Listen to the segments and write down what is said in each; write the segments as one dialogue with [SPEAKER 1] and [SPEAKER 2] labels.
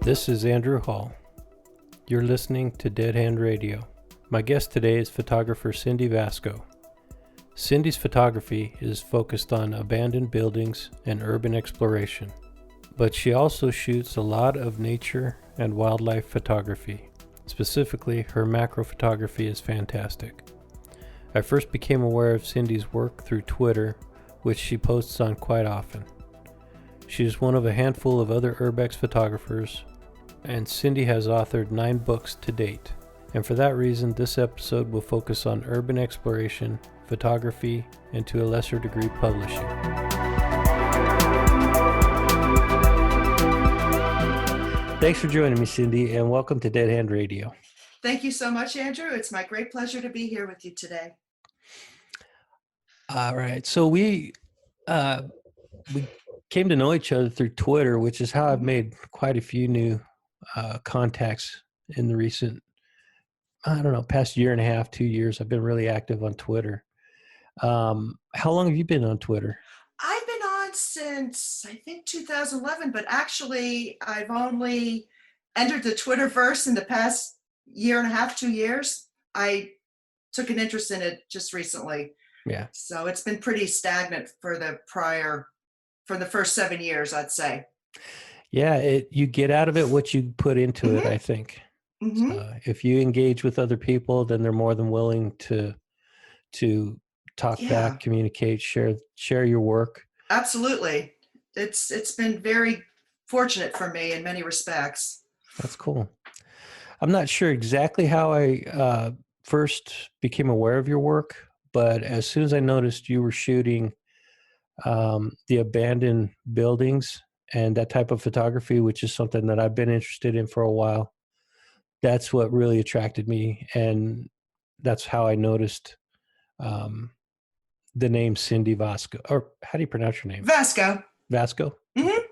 [SPEAKER 1] This is Andrew Hall. You're listening to Dead Hand Radio. My guest today is photographer Cindy Vasko. Cindy's photography is focused on abandoned buildings and urban exploration, but she also shoots a lot of nature and wildlife photography. Specifically, her macro photography is fantastic. I first became aware of Cindy's work through Twitter, which she posts on quite often. She is one of a handful of other Urbex photographers, and Cindy has authored 9 books to date. And for that reason, this episode will focus on urban exploration, photography, and to a lesser degree, publishing. Thanks for joining me, Cindy, and welcome to Dead Hand Radio.
[SPEAKER 2] Thank you so much, Andrew. It's my great pleasure to be here with you today.
[SPEAKER 1] All right. So we came to know each other through Twitter, which is how I've made quite a few new contacts in the recent, past year and a half, 2 years. I've been really active on Twitter. How long have you been on Twitter?
[SPEAKER 2] I've been on since, I think, 2011, but actually I've only entered the Twitterverse in the past year and a half, 2 years. I took an interest in it just recently.
[SPEAKER 1] Yeah.
[SPEAKER 2] So it's been pretty stagnant for the first 7 years, I'd say.
[SPEAKER 1] Yeah, you get out of it what you put into it, I think. If you engage with other people, then they're more than willing to talk back, communicate, share your work.
[SPEAKER 2] Absolutely. It's been very fortunate for me in many respects.
[SPEAKER 1] That's cool. I'm not sure exactly how I first became aware of your work, but as soon as I noticed you were shooting the abandoned buildings and that type of photography, which is something that I've been interested in for a while, that's what really attracted me. And that's how I noticed the name Cindy Vasko. Or how do you pronounce your name?
[SPEAKER 2] Vasko.
[SPEAKER 1] Vasko?
[SPEAKER 2] Mm-hmm.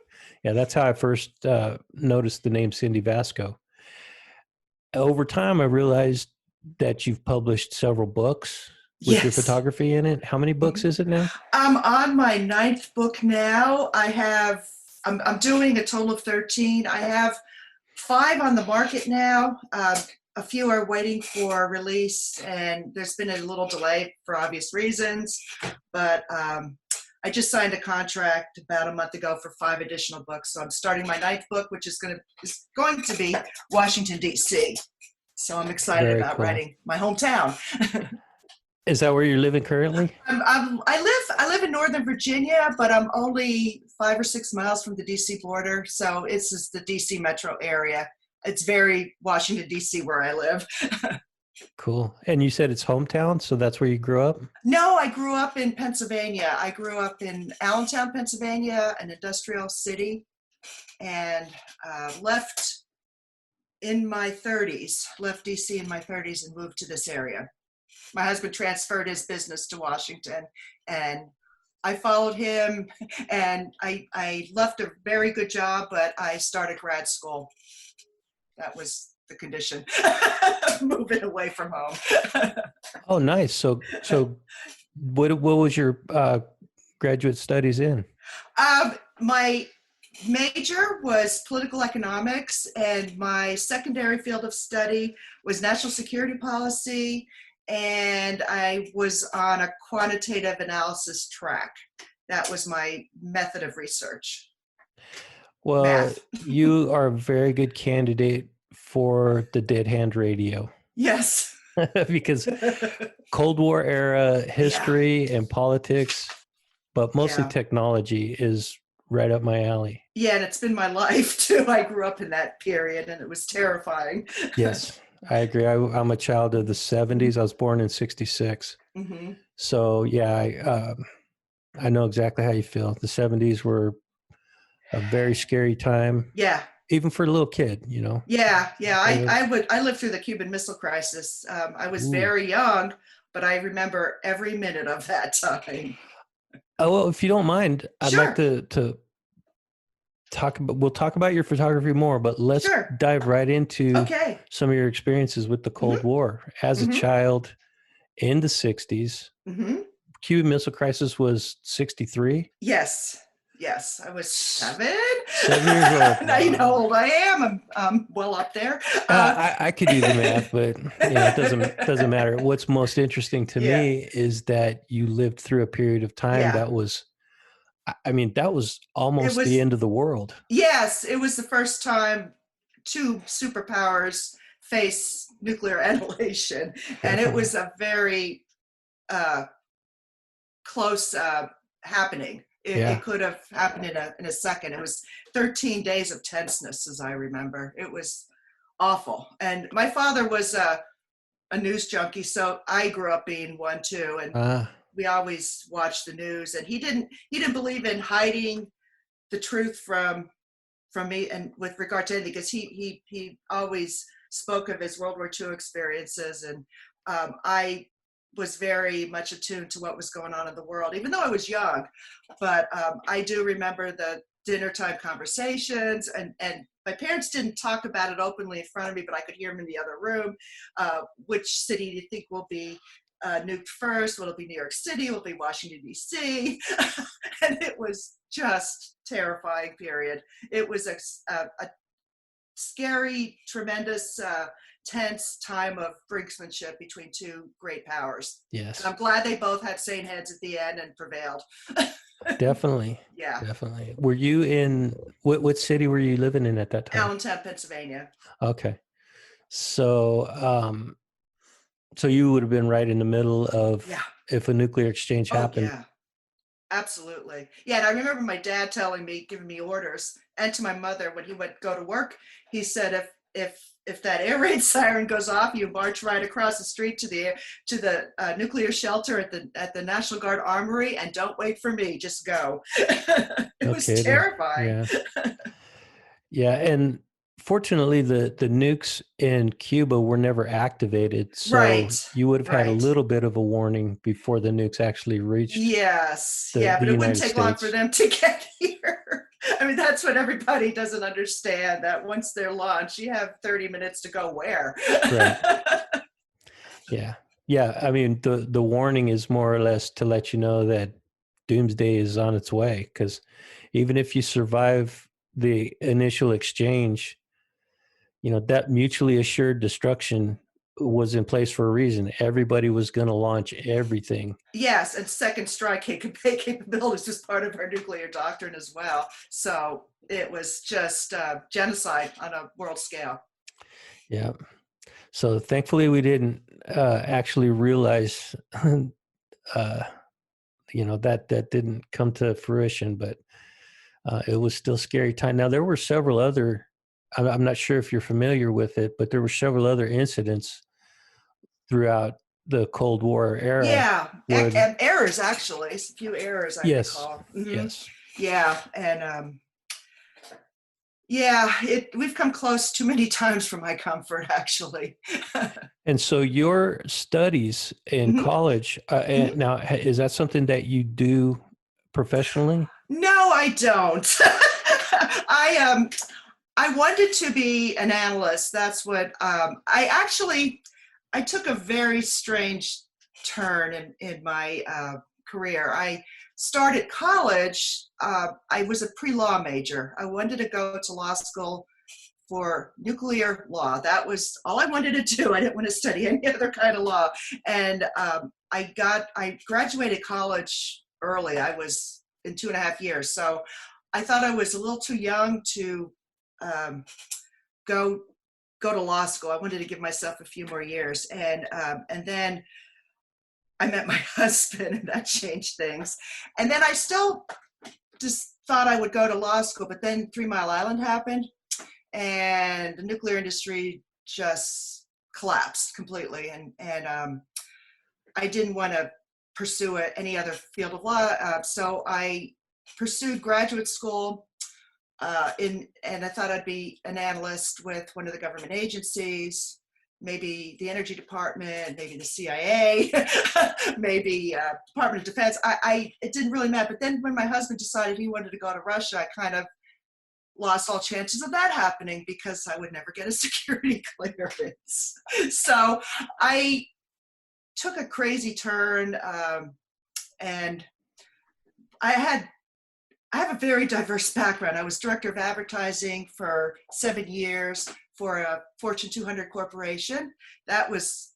[SPEAKER 1] Yeah, that's how I first noticed the name Cindy Vasko. Over time, I realized that you've published several books with your photography in it. How many books is it now?
[SPEAKER 2] I'm on my 9th book now. I'm doing a total of 13. I have 5 on the market now. A few are waiting for release, and there's been a little delay for obvious reasons. But I just signed a contract about a month ago for 5 additional books. So I'm starting my 9th book, which is going to be Washington, D.C. So I'm excited about writing my hometown.
[SPEAKER 1] Is that where you're living currently?
[SPEAKER 2] I live in Northern Virginia, but I'm only 5 or 6 miles from the DC border. So it's just the DC metro area. It's very Washington, D.C. where I live.
[SPEAKER 1] Cool. And you said it's hometown, so that's where you grew up?
[SPEAKER 2] No, I grew up in Pennsylvania. I grew up in Allentown, Pennsylvania, an industrial city, and left in my 30s, left DC in my 30s and moved to this area. My husband transferred his business to Washington, and I followed him, and I left a very good job, but I started grad school. That was the condition, moving away from home.
[SPEAKER 1] Oh, nice. So what was your graduate studies in?
[SPEAKER 2] My major was political economics, and my secondary field of study was national security policy, and I was on a quantitative analysis track. That was my method of research.
[SPEAKER 1] Well,
[SPEAKER 2] Math.
[SPEAKER 1] You are a very good candidate for the Dead Hand Radio.
[SPEAKER 2] Yes.
[SPEAKER 1] Because Cold War era history and politics, but mostly technology is right up my alley.
[SPEAKER 2] Yeah, and it's been my life too. I grew up in that period, and it was terrifying.
[SPEAKER 1] Yes, I agree. I'm a child of the 70s. I was born in 66.
[SPEAKER 2] Mm-hmm.
[SPEAKER 1] So I know exactly how you feel. The 70s were a very scary time.
[SPEAKER 2] Yeah.
[SPEAKER 1] Even for a little kid,
[SPEAKER 2] Yeah. I lived through the Cuban Missile Crisis. I was very young, but I remember every minute of that time.
[SPEAKER 1] Oh, well, if you don't mind, I'd like to we'll talk about your photography more, but let's dive right into some of your experiences with the Cold War as a child in the 60s. Cuban Missile Crisis was 63.
[SPEAKER 2] Yes. Yes, I was 7.
[SPEAKER 1] 7 years old.
[SPEAKER 2] Now you know how
[SPEAKER 1] Wow.
[SPEAKER 2] old I am. I'm well up there.
[SPEAKER 1] I could do the math, but it doesn't matter. What's most interesting to
[SPEAKER 2] Yeah,
[SPEAKER 1] me is that you lived through a period of time
[SPEAKER 2] yeah.
[SPEAKER 1] that was, I mean, that was
[SPEAKER 2] It
[SPEAKER 1] almost the
[SPEAKER 2] was,
[SPEAKER 1] end of the world.
[SPEAKER 2] yes, it was the first time two superpowers face nuclear annihilation, and it
[SPEAKER 1] Definitely.
[SPEAKER 2] was a very uh, close happening. It
[SPEAKER 1] Yeah.
[SPEAKER 2] could have happened in a second. It was 13 days of tenseness, as I remember. It was awful. And my father was a news junkie, so I grew up being one too. And
[SPEAKER 1] Uh,
[SPEAKER 2] we always watched the news. And he didn't believe in hiding the truth from me, and with regard to anything, because he always spoke of his World War II experiences, and I was very much attuned to what was going on in the world, even though I was young. But I do remember the dinner time conversations, and my parents didn't talk about it openly in front of me, but I could hear them in the other room. Which city do you think will be nuked first? Will it be New York City? Will it be Washington, D.C.? And it was just terrifying period. It was a scary, tremendous, tense time of brinksmanship between two great powers. And
[SPEAKER 1] yes,
[SPEAKER 2] I'm glad they both had sane heads at the end and prevailed.
[SPEAKER 1] definitely.
[SPEAKER 2] Yeah,
[SPEAKER 1] Definitely. Were you in what city were you living in at that time?
[SPEAKER 2] Allentown, Pennsylvania.
[SPEAKER 1] Okay. So, so you would have been right in the middle
[SPEAKER 2] Yeah.
[SPEAKER 1] of if a nuclear exchange
[SPEAKER 2] Oh,
[SPEAKER 1] happened.
[SPEAKER 2] yeah. Absolutely. Yeah, and I remember my dad telling me, giving me orders, and to my mother when he would go to work, he said, if that air raid siren goes off, you march right across the street to the nuclear shelter at the National Guard Armory, and don't wait for me, just go. It
[SPEAKER 1] No
[SPEAKER 2] was
[SPEAKER 1] kidding.
[SPEAKER 2] terrifying.
[SPEAKER 1] Yeah. Yeah. And fortunately, the nukes in Cuba were never activated. So
[SPEAKER 2] Right,
[SPEAKER 1] you would have had a
[SPEAKER 2] right.
[SPEAKER 1] little bit of a warning before the nukes actually reached
[SPEAKER 2] Yes,
[SPEAKER 1] the,
[SPEAKER 2] yeah,
[SPEAKER 1] the
[SPEAKER 2] but it wouldn't
[SPEAKER 1] United
[SPEAKER 2] take long for
[SPEAKER 1] States.
[SPEAKER 2] them to get here. I mean, that's what everybody doesn't understand, that once they're launched, you have 30 minutes to go where?
[SPEAKER 1] Right. Yeah. Yeah. I mean, the warning is more or less to let you know that doomsday is on its way. Because even if you survive the initial exchange, that mutually assured destruction was in place for a reason. Everybody was going to launch everything.
[SPEAKER 2] Yes, and second strike capabilities is part of our nuclear doctrine as well. So it was just genocide on a world scale.
[SPEAKER 1] Yeah. So thankfully, we didn't actually realize, that didn't come to fruition, but it was still a scary time. Now, there were several other, I'm not sure if you're familiar with it, but there were several other incidents throughout the Cold War era
[SPEAKER 2] Yeah,
[SPEAKER 1] where,
[SPEAKER 2] errors actually, a few errors I
[SPEAKER 1] yes,
[SPEAKER 2] recall. Hmm.
[SPEAKER 1] yes.
[SPEAKER 2] Yeah, and yeah, we've come close too many times for my comfort, actually.
[SPEAKER 1] And so your studies in
[SPEAKER 2] Hmm.
[SPEAKER 1] college,
[SPEAKER 2] Hmm.
[SPEAKER 1] now, is that something that you do professionally?
[SPEAKER 2] No, I don't. I wanted to be an analyst. That's what I took a very strange turn in my career. I started college. I was a pre-law major. I wanted to go to law school for nuclear law. That was all I wanted to do. I didn't want to study any other kind of law. And I graduated college early. I was in 2.5 years. So I thought I was a little too young to um, go to law school. I wanted to give myself a few more years, and then I met my husband, and that changed things. And then I still just thought I would go to law school, but then 3 Mile Island happened, and the nuclear industry just collapsed completely, and I didn't want to pursue any other field of law, so I pursued graduate school. And I thought I'd be an analyst with one of the government agencies, maybe the Energy Department, maybe the CIA, maybe Department of Defense. It didn't really matter. But then when my husband decided he wanted to go to Russia, I kind of lost all chances of that happening because I would never get a security clearance. So I took a crazy turn, and I had I have a very diverse background. I was director of advertising for 7 years for a Fortune 200 corporation. That was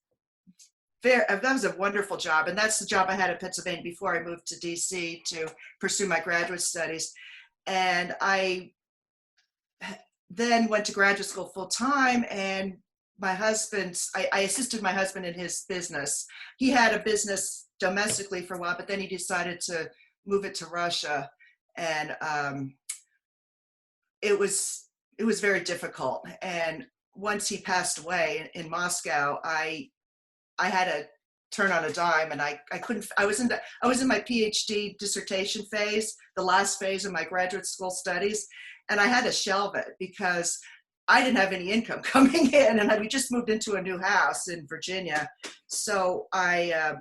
[SPEAKER 2] that was a wonderful job, and that's the job I had in Pennsylvania before I moved to DC to pursue my graduate studies. And I then went to graduate school full time, and I assisted my husband in his business. He had a business domestically for a while, but then he decided to move it to Russia, and it was very difficult. And once he passed away in Moscow, I had to turn on a dime, and I couldn't. I was in my PhD dissertation phase, the last phase of my graduate school studies, and I had to shelve it because I didn't have any income coming in, and we just moved into a new house in Virginia. So I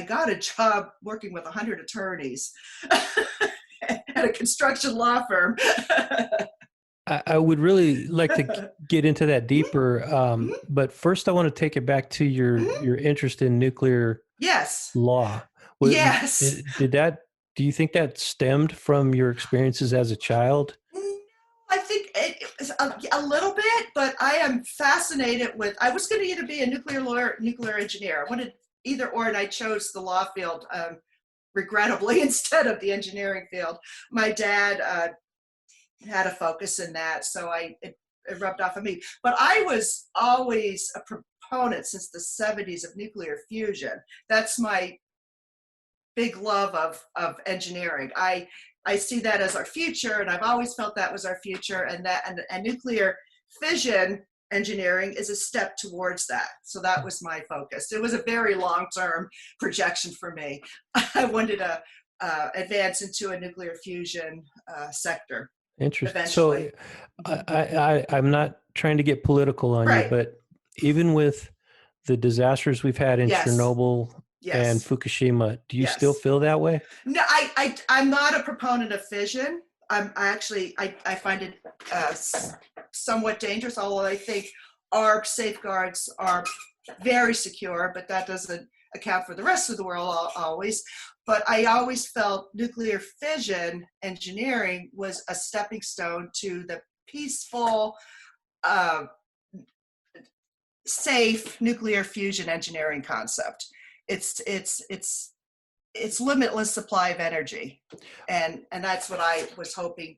[SPEAKER 2] got a job working with 100 attorneys at a construction law firm.
[SPEAKER 1] I would really like to get into that deeper, but first I want to take it back to your interest in nuclear
[SPEAKER 2] Yes.
[SPEAKER 1] law.
[SPEAKER 2] Yes.
[SPEAKER 1] Do you think that stemmed from your experiences as a child?
[SPEAKER 2] I think it's a little bit, but I am fascinated with, I was going to either be a nuclear lawyer, nuclear engineer. I wanted either or, and I chose the law field, regrettably, instead of the engineering field. My dad had a focus in that, so it rubbed off on me. But I was always a proponent since the 70s of nuclear fusion. That's my big love of engineering. I see that as our future, and I've always felt that was our future, and nuclear fission engineering is a step towards that. So that was my focus. It was a very long-term projection for me. I wanted to advance into a nuclear fusion sector.
[SPEAKER 1] Interesting.
[SPEAKER 2] Eventually.
[SPEAKER 1] So I'm not trying to get political on you, but even with the disasters we've had in Chernobyl and Fukushima, do you still feel that way?
[SPEAKER 2] No, I'm not a proponent of fission. I find it somewhat dangerous, although I think our safeguards are very secure, but that doesn't account for the rest of the world always. But I always felt nuclear fission engineering was a stepping stone to the peaceful, safe nuclear fusion engineering concept. It's limitless supply of energy, and that's what I was hoping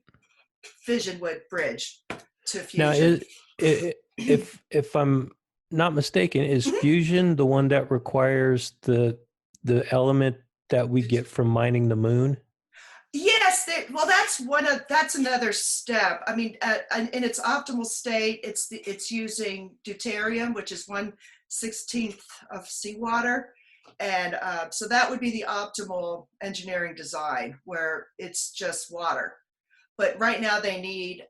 [SPEAKER 2] fission would bridge to fusion.
[SPEAKER 1] Now, if I'm not mistaken, is fusion the one that requires the element that we get from mining the moon?
[SPEAKER 2] Yes, well, that's another step. I mean, in its optimal state, it's using deuterium, which is 1/16 of seawater, and so that would be the optimal engineering design, where it's just water. But right now they need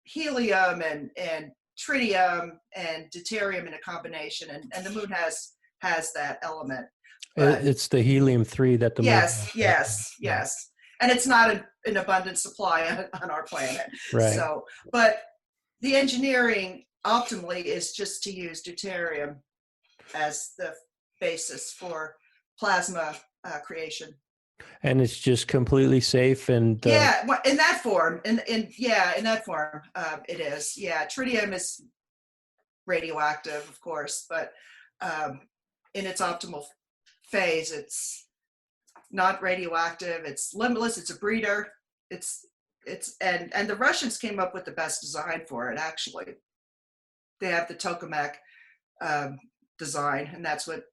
[SPEAKER 2] helium and tritium and deuterium in a combination, and the moon has that element.
[SPEAKER 1] It's the helium-3 that the moon has.
[SPEAKER 2] Yes. And it's not an abundant supply on our planet.
[SPEAKER 1] Right.
[SPEAKER 2] So, but the engineering optimally is just to use deuterium as the basis for plasma creation.
[SPEAKER 1] And it's just completely safe and
[SPEAKER 2] in that form. In that form, it is. Yeah, tritium is radioactive, of course, but in its optimal phase, it's not radioactive, it's limitless, it's a breeder, and the Russians came up with the best design for it. Actually, they have the tokamak design, and that's what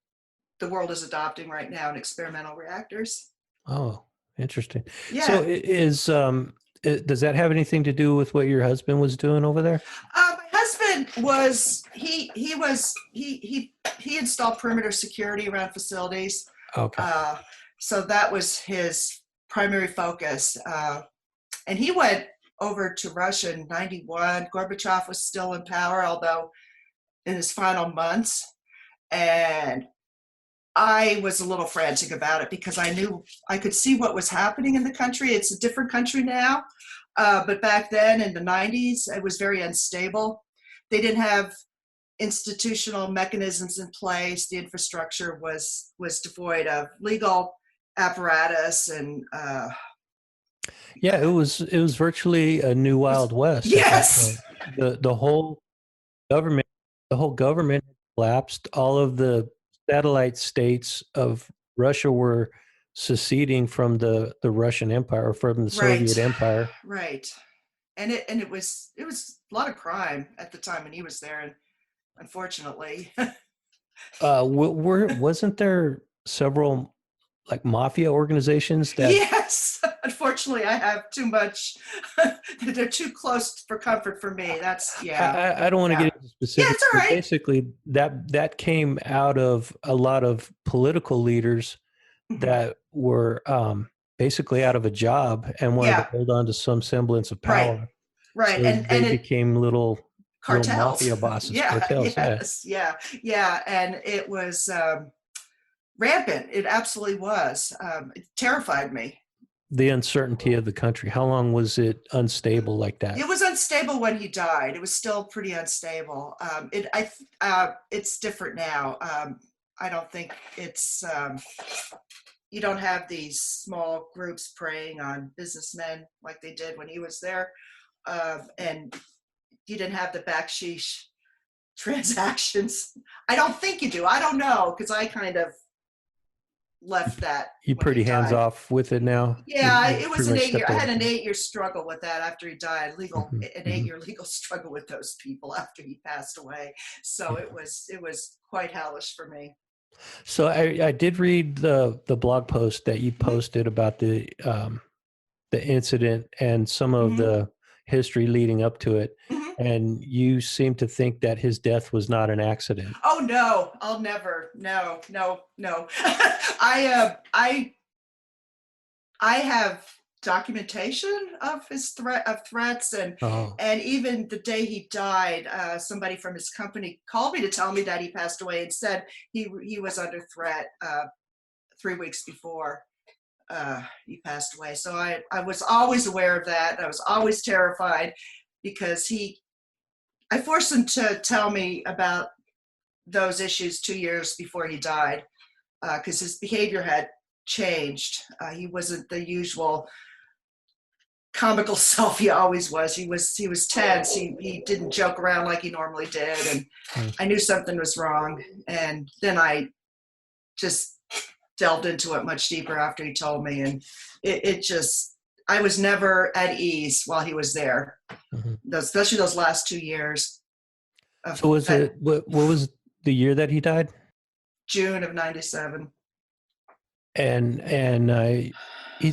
[SPEAKER 2] the world is adopting right now in experimental reactors.
[SPEAKER 1] Oh, interesting.
[SPEAKER 2] Yeah.
[SPEAKER 1] So does that have anything to do with what your husband was doing over there?
[SPEAKER 2] My husband was he installed perimeter security around facilities.
[SPEAKER 1] Okay.
[SPEAKER 2] So that was his primary focus. And he went over to Russia in 91. Gorbachev was still in power, although in his final months. And I was a little frantic about it because I knew I could see what was happening in the country. It's a different country now. But back then in the 90s, it was very unstable. They didn't have institutional mechanisms in place. The infrastructure was devoid of legal apparatus and
[SPEAKER 1] Yeah, it was virtually a new Wild West at that
[SPEAKER 2] Yes.
[SPEAKER 1] point. The whole government the whole government collapsed. All of the satellite states of Russia were seceding from the Russian Empire or from the
[SPEAKER 2] Right.
[SPEAKER 1] Soviet Empire.
[SPEAKER 2] Right. And it was a lot of crime at the time when he was there, and unfortunately.
[SPEAKER 1] Wasn't there several like mafia organizations that
[SPEAKER 2] Yes. Unfortunately, I have too much. They're too close for comfort for me. That's yeah.
[SPEAKER 1] I don't want to
[SPEAKER 2] Yeah.
[SPEAKER 1] get into
[SPEAKER 2] Yeah,
[SPEAKER 1] specifics,
[SPEAKER 2] it's all
[SPEAKER 1] but
[SPEAKER 2] right.
[SPEAKER 1] basically that came out of a lot of political leaders
[SPEAKER 2] Mhm.
[SPEAKER 1] that were basically out of a job and wanted to
[SPEAKER 2] Yeah.
[SPEAKER 1] hold on to some semblance of
[SPEAKER 2] Right.
[SPEAKER 1] power.
[SPEAKER 2] Right.
[SPEAKER 1] So
[SPEAKER 2] And
[SPEAKER 1] they
[SPEAKER 2] it
[SPEAKER 1] became little
[SPEAKER 2] cartels.
[SPEAKER 1] mafia bosses,
[SPEAKER 2] Yeah.
[SPEAKER 1] cartels. Yeah,
[SPEAKER 2] Yes. Yeah. Yeah. And it was rampant. It absolutely was. It terrified me.
[SPEAKER 1] the uncertainty of the country. How long was it unstable like that?
[SPEAKER 2] It was unstable when he died. It was still pretty unstable. It's different now. I don't think it's. You don't have these small groups preying on businessmen like they did when he was there, and you didn't have the backsheesh transactions. I don't think you do. I don't know because I kind of
[SPEAKER 1] You,
[SPEAKER 2] left that
[SPEAKER 1] you
[SPEAKER 2] when he
[SPEAKER 1] pretty hands
[SPEAKER 2] died.
[SPEAKER 1] off with it now.
[SPEAKER 2] Yeah,
[SPEAKER 1] You
[SPEAKER 2] it was
[SPEAKER 1] pretty
[SPEAKER 2] an
[SPEAKER 1] much
[SPEAKER 2] 8 year.
[SPEAKER 1] stepped
[SPEAKER 2] I
[SPEAKER 1] away
[SPEAKER 2] had an
[SPEAKER 1] from it.
[SPEAKER 2] 8 year struggle with that after he died.
[SPEAKER 1] Hmm.
[SPEAKER 2] An
[SPEAKER 1] Hmm.
[SPEAKER 2] 8 year legal struggle with those people after he passed away. So
[SPEAKER 1] Yeah.
[SPEAKER 2] it was quite hellish for me.
[SPEAKER 1] So I did read the blog post that you
[SPEAKER 2] Hmm.
[SPEAKER 1] posted about the incident and some of
[SPEAKER 2] Hmm.
[SPEAKER 1] the history leading up to it,
[SPEAKER 2] Hmm.
[SPEAKER 1] and you seem to think that his death was not an accident.
[SPEAKER 2] Oh no, I'll never. No, no, no. I have documentation of his threats,
[SPEAKER 1] Oh,
[SPEAKER 2] and even the day he died, somebody from his company called me to tell me that he passed away and said he was under threat 3 weeks before he passed away. So I was always aware of that. I was always terrified because I forced him to tell me about those issues 2 years before he died because his behavior had changed. He wasn't the usual comical self he always was. He was tense. He didn't joke around like he normally did, and
[SPEAKER 1] mm.
[SPEAKER 2] I knew something was wrong. And then I just delved into it much deeper after he told me, and it just I was never at ease while he was there,
[SPEAKER 1] Mhm.
[SPEAKER 2] especially those last 2 years of
[SPEAKER 1] So was
[SPEAKER 2] that
[SPEAKER 1] it what was the year that he died?
[SPEAKER 2] June of '97.
[SPEAKER 1] And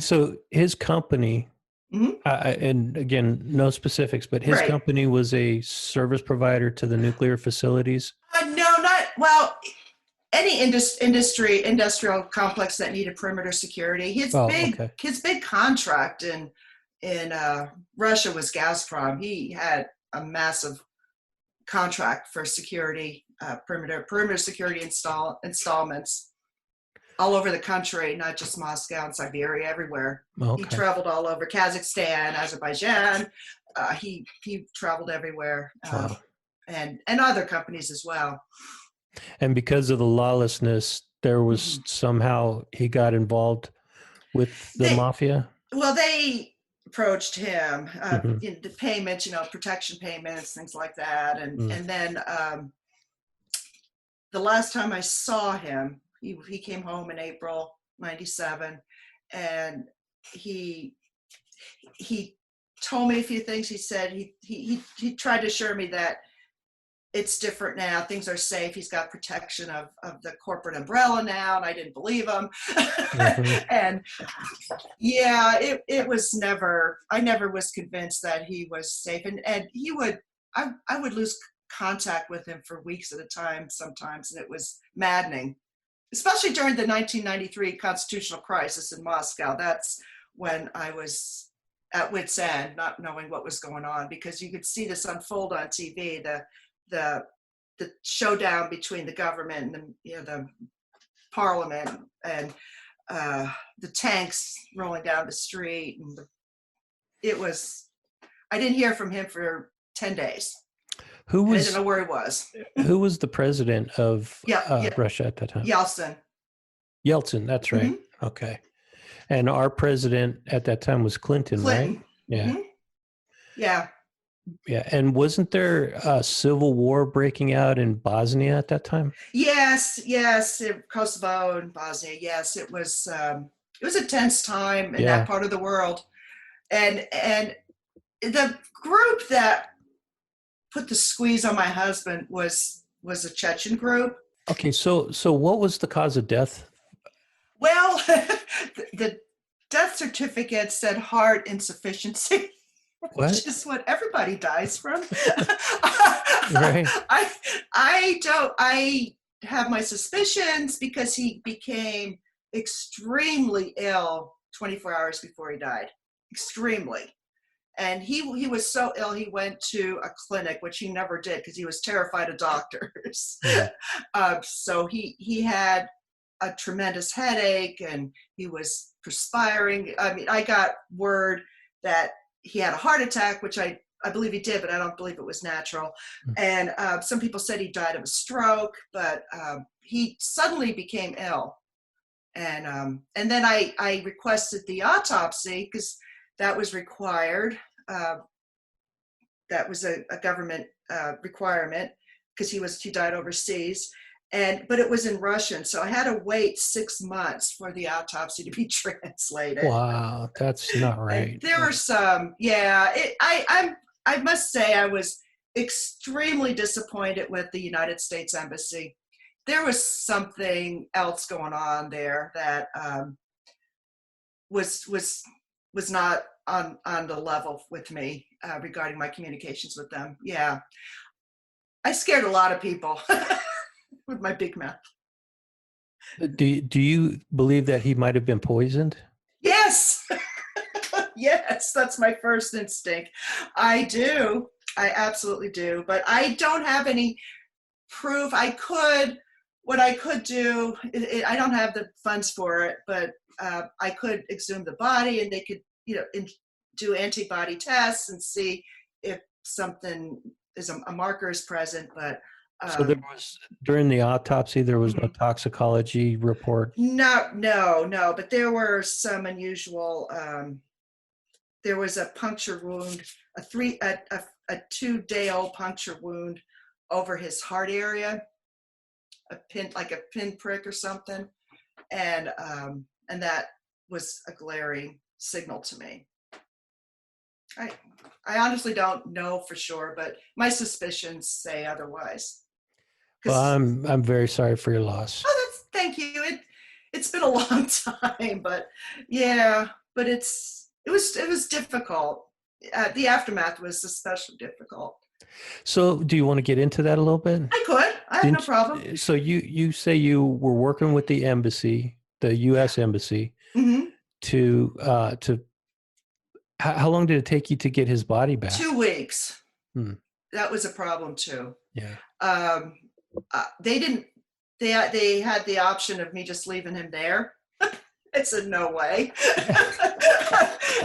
[SPEAKER 1] so his company,
[SPEAKER 2] Hmm.
[SPEAKER 1] and again, no specifics, but his
[SPEAKER 2] Right.
[SPEAKER 1] company was a service provider to the nuclear facilities.
[SPEAKER 2] No, not well. Any industrial complex that needed perimeter security. His
[SPEAKER 1] Oh,
[SPEAKER 2] big
[SPEAKER 1] okay.
[SPEAKER 2] his big contract in Russia was Gazprom. He had a massive contract for security, perimeter security installments all over the country, not just Moscow and Siberia, everywhere. He
[SPEAKER 1] Okay.
[SPEAKER 2] traveled all over Kazakhstan, Azerbaijan. He traveled everywhere,
[SPEAKER 1] Wow.
[SPEAKER 2] and other companies as well.
[SPEAKER 1] And because of the lawlessness, there was
[SPEAKER 2] Mhm.
[SPEAKER 1] somehow he got involved with the
[SPEAKER 2] They
[SPEAKER 1] mafia.
[SPEAKER 2] Well, they approached him,
[SPEAKER 1] Hmm.
[SPEAKER 2] the payments, protection payments, things like that, and then the last time I saw him, he came home in April '97, and he he told me a few things. He said he tried to assure me that it's different now. Things are safe. He's got protection of the corporate umbrella now, and I didn't believe him.
[SPEAKER 1] Hmm.
[SPEAKER 2] And yeah, it was never. I never was convinced that he was safe, and he would. I would lose contact with him for weeks at a time sometimes, and it was maddening, especially during the 1993 constitutional crisis in Moscow. That's when I was at wit's end, not knowing what was going on, because you could see this unfold on TV. The the showdown between the government and the parliament, and the tanks rolling down the street, and it was. I didn't hear from him for 10 days.
[SPEAKER 1] Who
[SPEAKER 2] I didn't
[SPEAKER 1] was
[SPEAKER 2] know where he was.
[SPEAKER 1] who was the president of
[SPEAKER 2] Yeah, yeah,
[SPEAKER 1] Russia at that time?
[SPEAKER 2] Yeltsin.
[SPEAKER 1] Yeltsin. That's right.
[SPEAKER 2] Hmm.
[SPEAKER 1] Okay. And our president at that time was Clinton, right?
[SPEAKER 2] Clinton.
[SPEAKER 1] Yeah.
[SPEAKER 2] Hmm. Yeah.
[SPEAKER 1] Yeah. And wasn't there a civil war breaking out in Bosnia at that time?
[SPEAKER 2] Yes, yes, Kosovo and Bosnia. Yes, it was a tense time in that
[SPEAKER 1] Yeah.
[SPEAKER 2] part of the world, and the group that put the squeeze on my husband was a Chechen group.
[SPEAKER 1] Okay. So what was the cause of death?
[SPEAKER 2] Well, the death certificate said heart insufficiency,
[SPEAKER 1] What?
[SPEAKER 2] which is what everybody dies from.
[SPEAKER 1] Right.
[SPEAKER 2] I have my suspicions because he became extremely ill 24 hours before he died. Extremely. And he was so ill he went to a clinic, which he never did because he was terrified of doctors.
[SPEAKER 1] Mhm.
[SPEAKER 2] So he had a tremendous headache and he was perspiring. I mean, I got word that he had a heart attack, which I believe he did, but I don't believe it was natural. And some people said he died of a stroke, but he suddenly became ill. And then I requested the autopsy because that was required. That was a government requirement because he died overseas. But it was in Russian, so I had to wait 6 months for the autopsy to be translated.
[SPEAKER 1] Wow, that's not
[SPEAKER 2] And
[SPEAKER 1] right.
[SPEAKER 2] there were some, yeah. I must say I was extremely disappointed with the United States Embassy. There was something else going on there that was not on the level with me regarding my communications with them. Yeah, I scared a lot of people with my big mouth.
[SPEAKER 1] Do you believe that he might have been poisoned?
[SPEAKER 2] Yes, yes, that's my first instinct. I do. I absolutely do. But I don't have any proof. What I could do, I don't have the funds for it, but I could exhume the body and they could, do antibody tests and see if something is a marker is present. But
[SPEAKER 1] So there was during the autopsy, there was no toxicology report.
[SPEAKER 2] no. But there were some unusual. There was a puncture wound, a 2-day-old puncture wound over his heart area, like a pin prick or something, and that was a glaring signal to me. I honestly don't know for sure, but my suspicions say otherwise.
[SPEAKER 1] Well, I'm very sorry for your loss.
[SPEAKER 2] Thank you. It's been a long time, but yeah, but it was difficult. The aftermath was especially difficult.
[SPEAKER 1] So do you want to get into that a little bit?
[SPEAKER 2] I have no problem.
[SPEAKER 1] So you say you were working with the embassy, the U.S. embassy,
[SPEAKER 2] Mm-hmm.
[SPEAKER 1] to how long did it take you to get his body back?
[SPEAKER 2] 2 weeks.
[SPEAKER 1] Hmm.
[SPEAKER 2] That was a problem too.
[SPEAKER 1] Yeah.
[SPEAKER 2] They didn't. They had the option of me just leaving him there. I said no way.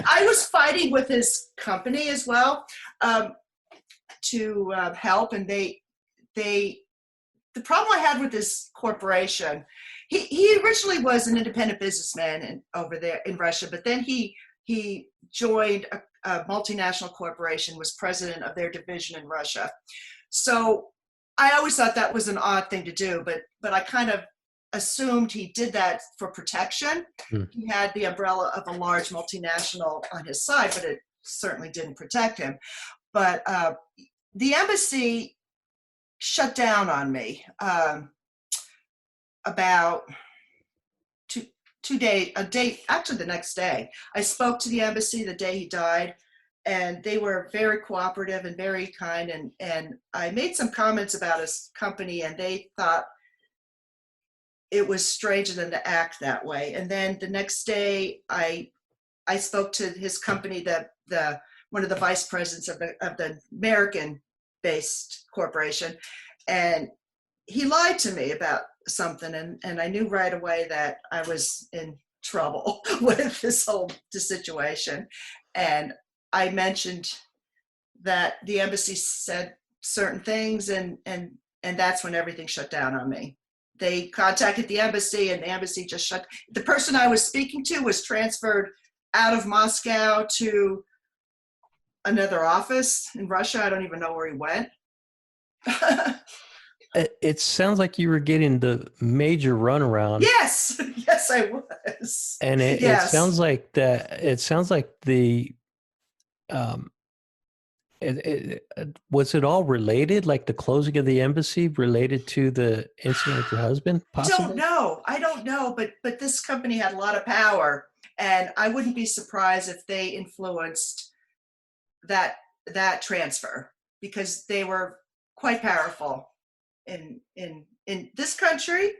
[SPEAKER 2] I was fighting with his company as well to help, and the problem I had with this corporation. He originally was an independent businessman over there in Russia, but then he joined a multinational corporation, was president of their division in Russia. So I always thought that was an odd thing to do, but I kind of assumed he did that for protection. He had the umbrella of a large multinational on his side, but it certainly didn't protect him. But the embassy shut down on me about actually the next day. I spoke to the embassy the day he died, and they were very cooperative and very kind. And I made some comments about his company, and they thought it was strange of them to act that way. And then the next day, I spoke to his company, the one of the vice presidents of the American-based corporation, and he lied to me about something, and I knew right away that I was in trouble with this whole situation. And I mentioned that the embassy said certain things, and that's when everything shut down on me. they contacted the embassy, and the embassy just shut. The person I was speaking to was transferred out of Moscow to another office in Russia. I don't even know where he went.
[SPEAKER 1] It sounds like you were getting the major runaround.
[SPEAKER 2] Yes, yes, I was.
[SPEAKER 1] And it
[SPEAKER 2] Yes.
[SPEAKER 1] sounds like that. It sounds like the was it all related? Like the closing of the embassy related to the incident with your husband? Possibly?
[SPEAKER 2] I don't know, but this company had a lot of power, and I wouldn't be surprised if they influenced that transfer, because they were quite powerful in this country,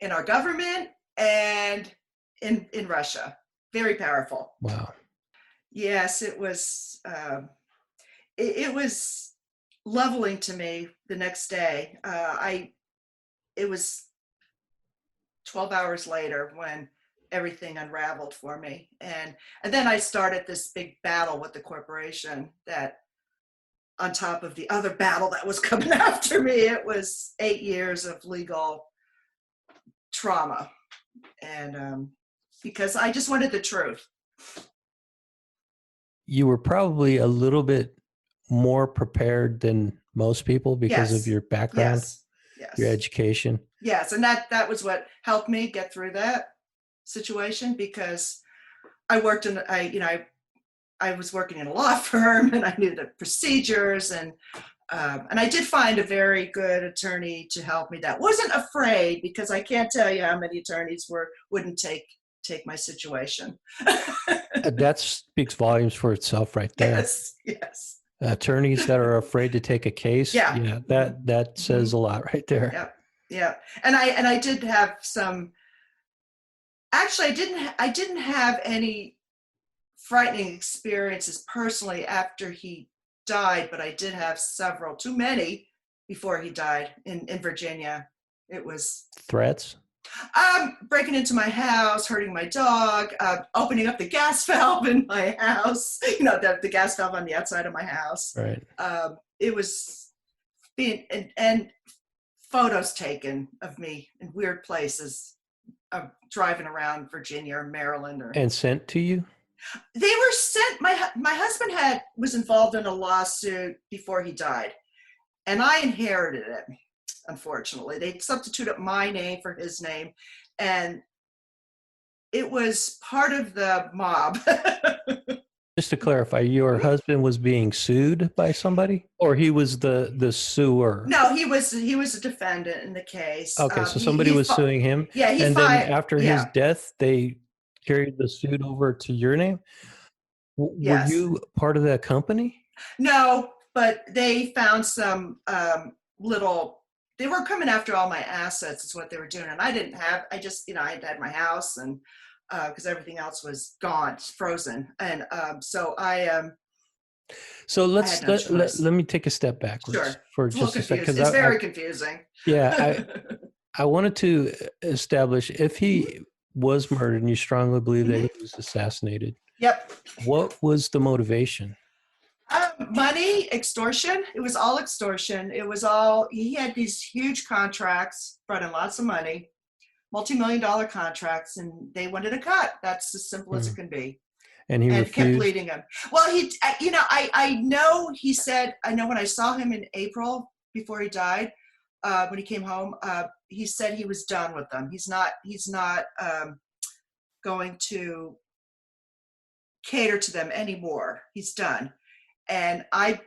[SPEAKER 2] in our government, and in Russia. Very powerful.
[SPEAKER 1] Wow.
[SPEAKER 2] Yes, it was. It was leveling to me the next day. It was 12 hours later when everything unraveled for me, and then I started this big battle with the corporation, that on top of the other battle that was coming after me. It was 8 years of legal trauma, and because I just wanted the truth.
[SPEAKER 1] You were probably a little bit more prepared than most people because
[SPEAKER 2] Yes.
[SPEAKER 1] of your background,
[SPEAKER 2] Yes.
[SPEAKER 1] your education.
[SPEAKER 2] Yes, and that was what helped me get through that situation, because I worked in I was working in a law firm, and I knew the procedures, and I did find a very good attorney to help me that wasn't afraid, because I can't tell you how many attorneys wouldn't take my situation.
[SPEAKER 1] That speaks volumes for itself right there.
[SPEAKER 2] Yes.
[SPEAKER 1] Attorneys that are afraid to take a case.
[SPEAKER 2] Yeah.
[SPEAKER 1] That says a lot right there.
[SPEAKER 2] Yeah. And I did have some, actually I didn't have any frightening experiences personally after he died, but I did have several, too many, before he died in Virginia. It was
[SPEAKER 1] threats.
[SPEAKER 2] Breaking into my house, hurting my dog, opening up the gas valve in my house, the gas valve on the outside of my house.
[SPEAKER 1] Right.
[SPEAKER 2] It was being, and photos taken of me in weird places, driving around Virginia or Maryland. And
[SPEAKER 1] sent to you?
[SPEAKER 2] They were sent. My husband was involved in a lawsuit before he died, and I inherited it. Unfortunately, they substituted my name for his name, and it was part of the mob.
[SPEAKER 1] Just to clarify, your husband was being sued by somebody, or he was the suer?
[SPEAKER 2] No, he was a defendant in the case.
[SPEAKER 1] Okay, so somebody was suing him.
[SPEAKER 2] Yeah,
[SPEAKER 1] and then after his death, they carried the suit over to your name.
[SPEAKER 2] Yes.
[SPEAKER 1] Were you part of that company?
[SPEAKER 2] No, but they found some they were coming after all my assets, is what they were doing. And I just, I had my house, and because everything else was gone, frozen. And so
[SPEAKER 1] so let me take a step backwards for just a second.
[SPEAKER 2] It's very confusing.
[SPEAKER 1] Yeah. I wanted to establish, if he was murdered and you strongly believe that he was assassinated.
[SPEAKER 2] Yep.
[SPEAKER 1] What was the motivation?
[SPEAKER 2] Money, extortion. It was all extortion. He had these huge contracts, brought in lots of money, multi-million-dollar contracts, and they wanted a cut. That's as simple as it can be.
[SPEAKER 1] And he refused?
[SPEAKER 2] Kept leading him. Well, I know he said, I know when I saw him in April before he died, when he came home, he said he was done with them. He's not going to cater to them anymore. He's done. And I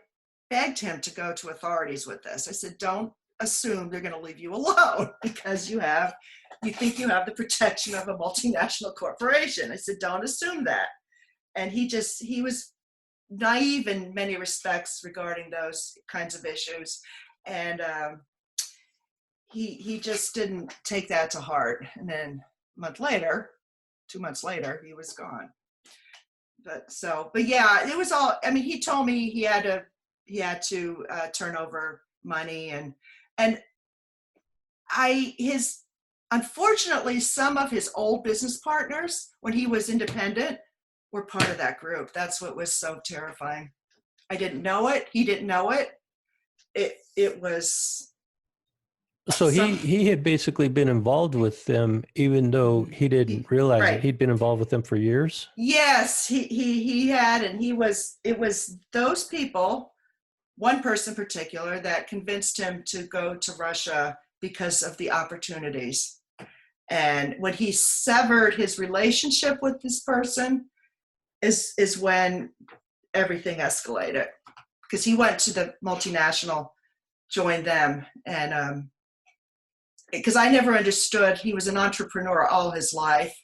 [SPEAKER 2] begged him to go to authorities with this. I said, don't assume they're going to leave you alone because you think you have the protection of a multinational corporation. I said, don't assume that. And he was naive in many respects regarding those kinds of issues. And he just didn't take that to heart. And then 2 months later, he was gone. But yeah, it was all, he told me he had to turn over money, and unfortunately, some of his old business partners, when he was independent, were part of that group. That's what was so terrifying. I didn't know it. He didn't know it. It was
[SPEAKER 1] So
[SPEAKER 2] So,
[SPEAKER 1] he had basically been involved with them, even though he didn't realize it.
[SPEAKER 2] right.
[SPEAKER 1] He'd been involved with them for years.
[SPEAKER 2] Yes, he had, and it was those people, one person in particular, that convinced him to go to Russia because of the opportunities. And when he severed his relationship with this person is when everything escalated, because he went to the multinational, joined them, and because I never understood, he was an entrepreneur all his life.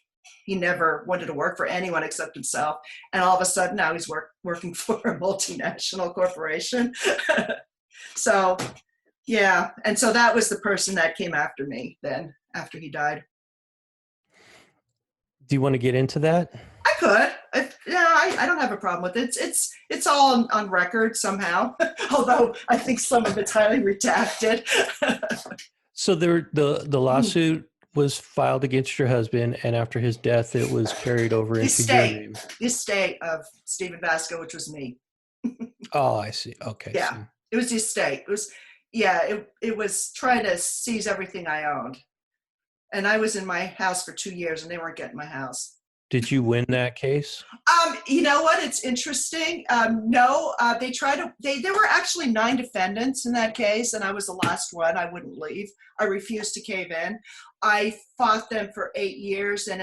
[SPEAKER 2] He never wanted to work for anyone except himself. And all of a sudden now he's working for a multinational corporation. So, yeah. And so that was the person that came after me then, after he died.
[SPEAKER 1] Do you want to get into that?
[SPEAKER 2] I could. I don't have a problem with it. It's all on record somehow, although I think some of it's highly redacted.
[SPEAKER 1] So the lawsuit was filed against your husband, and after his death, it was carried over into your name.
[SPEAKER 2] The estate of Stephen Vasko, which was me.
[SPEAKER 1] Oh, I see. Okay.
[SPEAKER 2] Yeah,
[SPEAKER 1] So
[SPEAKER 2] it was the estate. It was trying to seize everything I owned. And I was in my house for 2 years, and they weren't getting my house.
[SPEAKER 1] did you win that case?
[SPEAKER 2] You know what? It's interesting. No, there were actually 9 defendants in that case, and I was the last one. I wouldn't leave. I refused to cave in. I fought them for 8 years, and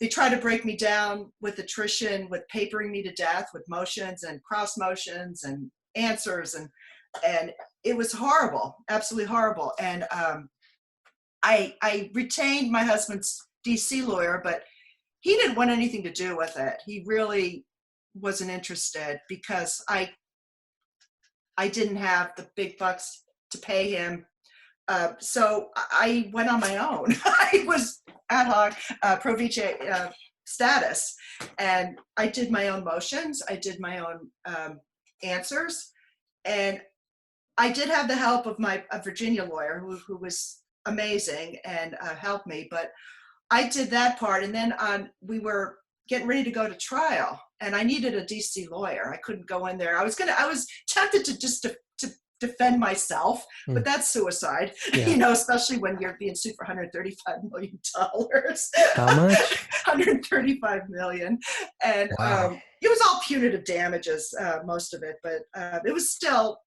[SPEAKER 2] they tried to break me down with attrition, with papering me to death, with motions and cross motions and answers, and it was horrible, absolutely horrible. And I retained my husband's DC lawyer, but he didn't want anything to do with it. He really wasn't interested because I didn't have the big bucks to pay him. So I went on my own. I was ad hoc pro vice status, and I did my own motions. I did my own answers, and I did have the help of a Virginia lawyer who was amazing and helped me. But I did that part, and then we were getting ready to go to trial, and I needed a DC lawyer. I couldn't go in there. I was tempted to just to defend myself, but that's suicide.
[SPEAKER 1] Yeah.
[SPEAKER 2] Especially when you're being sued for $135 million.
[SPEAKER 1] How much?
[SPEAKER 2] $135 million, and
[SPEAKER 1] Wow.
[SPEAKER 2] it was all punitive damages, most of it, but it was still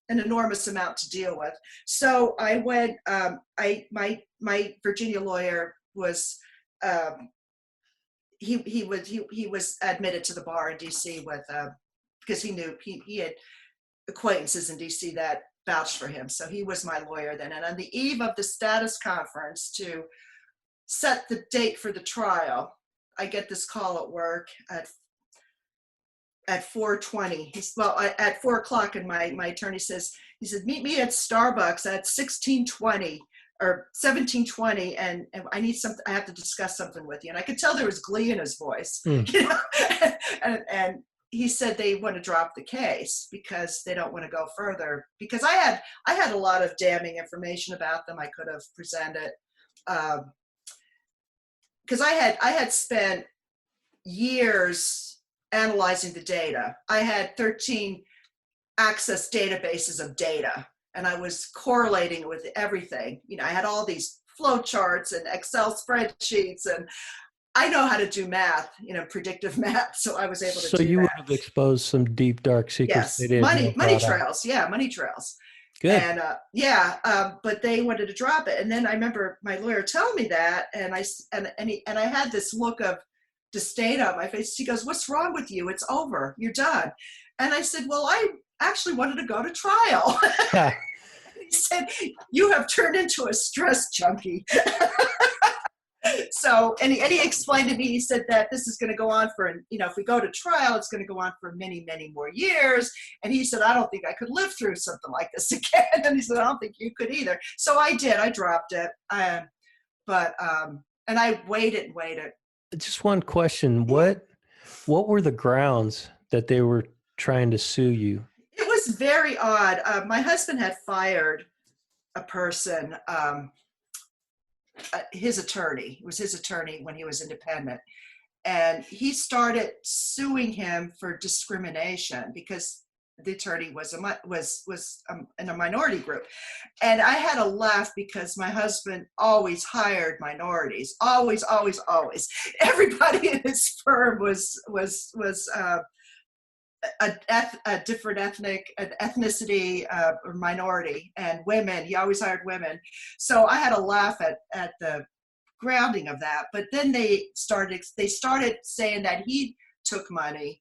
[SPEAKER 2] an enormous amount to deal with. So I went. My Virginia lawyer was he was admitted to the bar in DC with because he knew he had acquaintances in DC that vouched for him. So he was my lawyer then. And on the eve of the status conference to set the date for the trial, I get this call at work at 4:20. At 4 o'clock, and my attorney said, meet me at Starbucks at 16:20 or 17:20, and I need something. I have to discuss something with you. And I could tell there was glee in his voice, and he said they want to drop the case because they don't want to go further, because I had a lot of damning information about them I could have presented, because I had spent years analyzing the data. I had 13 access databases of data, and I was correlating it with everything. I had all these flow charts and Excel spreadsheets, and I know how to do math, predictive math. So I was able to do that.
[SPEAKER 1] So you would have exposed some deep, dark secrets.
[SPEAKER 2] Yes, money trails. Yeah, money trails.
[SPEAKER 1] Good.
[SPEAKER 2] And but they wanted to drop it. And then I remember my lawyer telling me that, and I had this look of disdain on my face. She goes, "What's wrong with you? It's over. You're done." And I said, "Well, I actually wanted to go to trial." He said, "You have turned into a stress junkie." So, and he explained to me, he said that this is going to go on for, if we go to trial, it's going to go on for many, many more years. And he said, "I don't think I could live through something like this again." And he said, "I don't think you could either." So I did. I dropped it. And I waited and waited.
[SPEAKER 1] Just one question. What were the grounds that they were trying to sue you?
[SPEAKER 2] It was very odd. My husband had fired a person, his attorney. It was his attorney when he was independent. And he started suing him for discrimination because the attorney was in a minority group, and I had a laugh because my husband always hired minorities, always. Everybody in his firm was a different ethnicity or minority, and women. He always hired women, so I had a laugh at the grounding of that. But then they started saying that he took money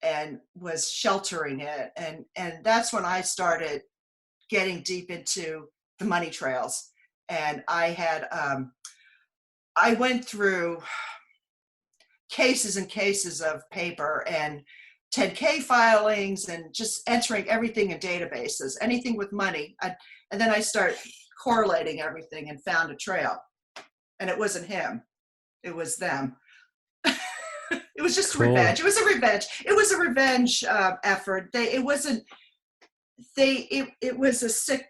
[SPEAKER 2] and was sheltering it, and that's when I started getting deep into the money trails. And I went through cases and cases of paper and 10K filings and just entering everything in databases, anything with money. And then I start correlating everything and found a trail. And it wasn't him, it was them. It was just
[SPEAKER 1] Cool.
[SPEAKER 2] revenge. It was a revenge. It was a revenge effort. It was a sick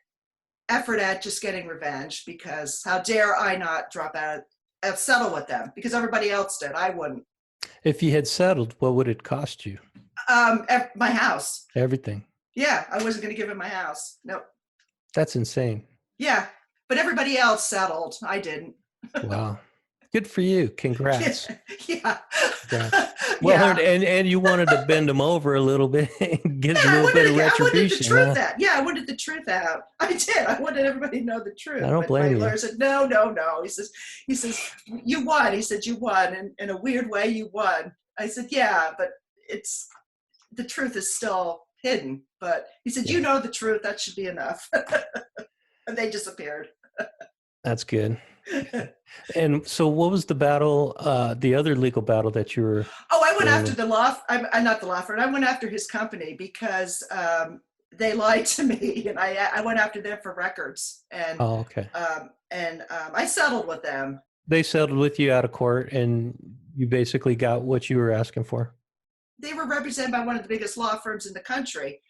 [SPEAKER 2] effort at just getting revenge, because how dare I not drop out and settle with them, because everybody else did. I wouldn't.
[SPEAKER 1] If you had settled, what would it cost you?
[SPEAKER 2] My house.
[SPEAKER 1] Everything.
[SPEAKER 2] Yeah, I wasn't going to give him my house. Nope.
[SPEAKER 1] That's insane.
[SPEAKER 2] Yeah, but everybody else settled. I didn't.
[SPEAKER 1] Wow. Good for you. Congrats.
[SPEAKER 2] Yeah.
[SPEAKER 1] Well,
[SPEAKER 2] yeah.
[SPEAKER 1] and you wanted to bend them over a little bit and get a
[SPEAKER 2] I
[SPEAKER 1] little bit of retribution.
[SPEAKER 2] I wanted the truth out. Yeah, I wanted the truth out. I did. I wanted everybody to know the truth.
[SPEAKER 1] I don't blame you.
[SPEAKER 2] My lawyer said, no. He says, you won. He said, you won. And in a weird way, you won. I said, yeah, but the truth is still hidden. But he said, you know the truth. That should be enough. And they disappeared.
[SPEAKER 1] That's good. And so what was the battle, the other legal battle that you were?
[SPEAKER 2] Oh, I went after the law. I'm not the law firm. I went after his company because they lied to me, and I went after them for records. And
[SPEAKER 1] oh, okay.
[SPEAKER 2] I settled with them.
[SPEAKER 1] They settled with you out of court, and you basically got what you were asking for.
[SPEAKER 2] They were represented by one of the biggest law firms in the country.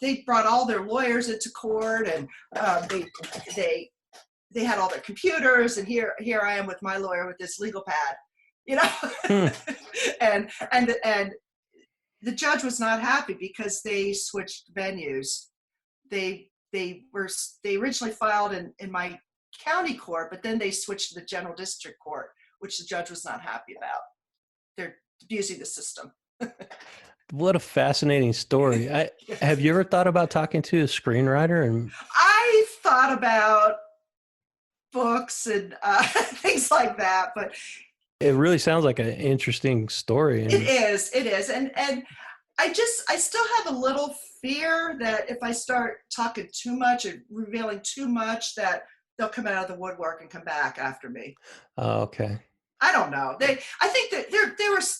[SPEAKER 2] They brought all their lawyers into court, and they had all their computers, and here I am with my lawyer with this legal pad, you know. and the judge was not happy because they switched venues. They originally filed in my county court, but then they switched to the general district court, which the judge was not happy about. They're abusing the system.
[SPEAKER 1] What a fascinating story. Have you ever thought about talking to a screenwriter? And
[SPEAKER 2] I thought about books and things like that, but
[SPEAKER 1] it really sounds like an interesting story.
[SPEAKER 2] It is. And I still have a little fear that if I start talking too much and revealing too much, that they'll come out of the woodwork and come back after me.
[SPEAKER 1] Oh, okay.
[SPEAKER 2] I don't know. I think that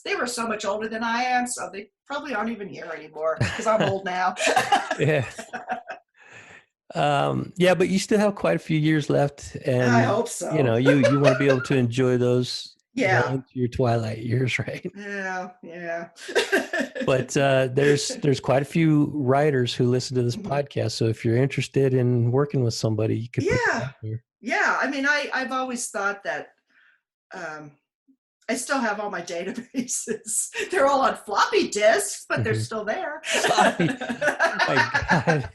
[SPEAKER 2] they were so much older than I am, so they probably aren't even here anymore because I'm old now.
[SPEAKER 1] Yeah. Yeah, but you still have quite a few years left, and
[SPEAKER 2] I hope so.
[SPEAKER 1] You know, you want to be able to enjoy those.
[SPEAKER 2] Yeah.
[SPEAKER 1] Into your twilight years, right?
[SPEAKER 2] Yeah.
[SPEAKER 1] But there's quite a few writers who listen to this podcast. So if you're interested in working with somebody, you could.
[SPEAKER 2] Yeah. I mean, I've always thought that. I still have all my databases. They're all on floppy disks, but they're still there.
[SPEAKER 1] Floppy. Oh my God.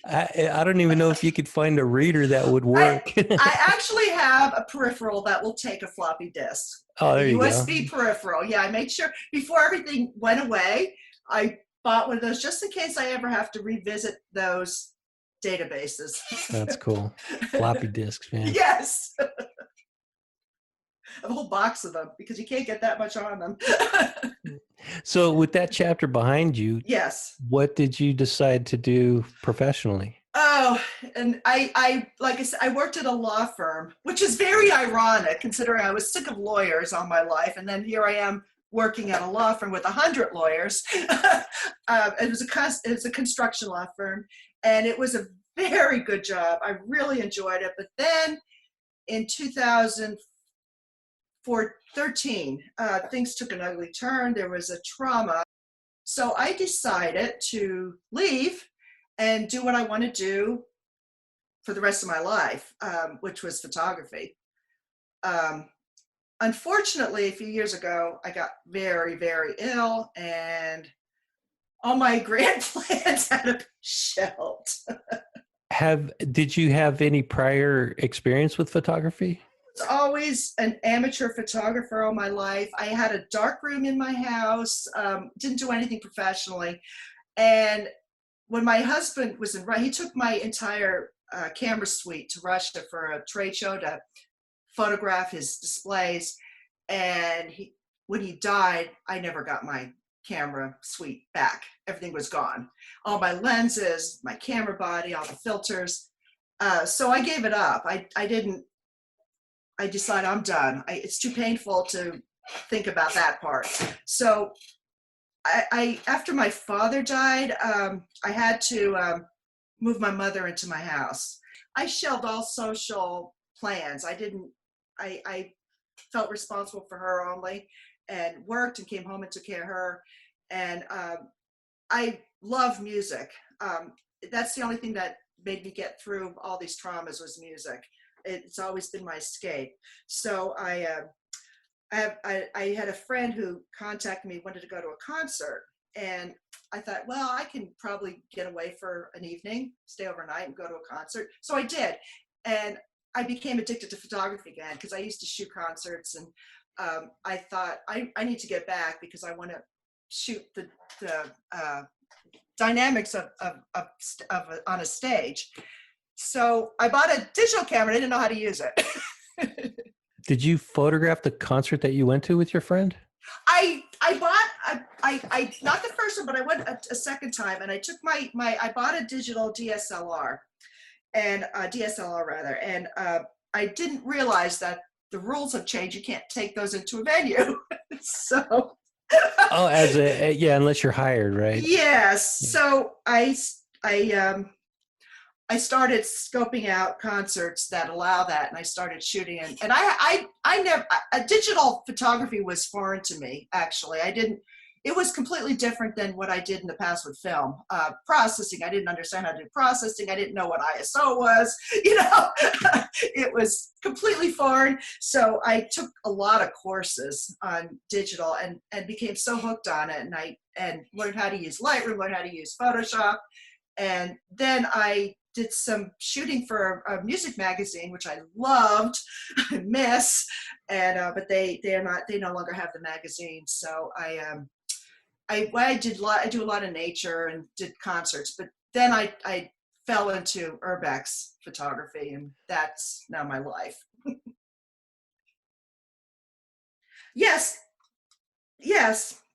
[SPEAKER 1] I don't even know if you could find a reader that would work.
[SPEAKER 2] I actually have a peripheral that will take a floppy disk.
[SPEAKER 1] Oh, there you go.
[SPEAKER 2] USB peripheral. Yeah, I made sure before everything went away, I bought one of those just in case I ever have to revisit those databases.
[SPEAKER 1] That's cool. Floppy disks, man.
[SPEAKER 2] Yes. A whole box of them because you can't get that much on them.
[SPEAKER 1] So with that chapter behind you,
[SPEAKER 2] yes.
[SPEAKER 1] What did you decide to do professionally?
[SPEAKER 2] Oh, and I like I said, I worked at a law firm, which is very ironic considering I was sick of lawyers all my life. And then here I am working at a law firm with 100 lawyers. It was a construction law firm, and it was a very good job. I really enjoyed it. But then in 2013, things took an ugly turn. There was a trauma. So I decided to leave and do what I want to do for the rest of my life, which was photography. Unfortunately, a few years ago, I got very, very ill, and all my grand plans had to be shelved.
[SPEAKER 1] Did you have any prior experience with photography?
[SPEAKER 2] I was always an amateur photographer all my life. I had a dark room in my house, didn't do anything professionally. And when my husband was in Russia, he took my entire camera suite to Russia for a trade show to photograph his displays. And when he died, I never got my camera suite back. Everything was gone. All my lenses, my camera body, all the filters. So I gave it up. I decided I'm done. It's too painful to think about that part. So I after my father died, I had to move my mother into my house. I shelved all social plans. I felt responsible for her only, and worked and came home and took care of her. And I love music. That's the only thing that made me get through all these traumas was music. It's always been my escape. So I had a friend who contacted me, wanted to go to a concert. And I thought, well, I can probably get away for an evening, stay overnight and go to a concert. So I did. And I became addicted to photography again because I used to shoot concerts. And I thought, I need to get back because I want to shoot the dynamics of on a stage. So I bought a digital camera. I didn't know how to use it.
[SPEAKER 1] Did you photograph the concert that you went to with your friend?
[SPEAKER 2] I not the first one, but I went a second time, and I took I bought a digital DSLR, and DSLR rather, and I didn't realize that the rules have changed. You can't take those into a venue. So.
[SPEAKER 1] Oh, unless you're hired, right?
[SPEAKER 2] Yes. So I started scoping out concerts that allow that, and I started shooting. And I never, digital photography was foreign to me, actually. It was completely different than what I did in the past with film. Processing, I didn't understand how to do processing. I didn't know what ISO was, it was completely foreign. So I took a lot of courses on digital and became so hooked on it. And learned how to use Lightroom, learned how to use Photoshop. And then I did some shooting for a music magazine, which I loved, I miss, and but they no longer have the magazine. So I do a lot of nature and did concerts, but then I fell into Urbex photography, and that's now my life. Yes,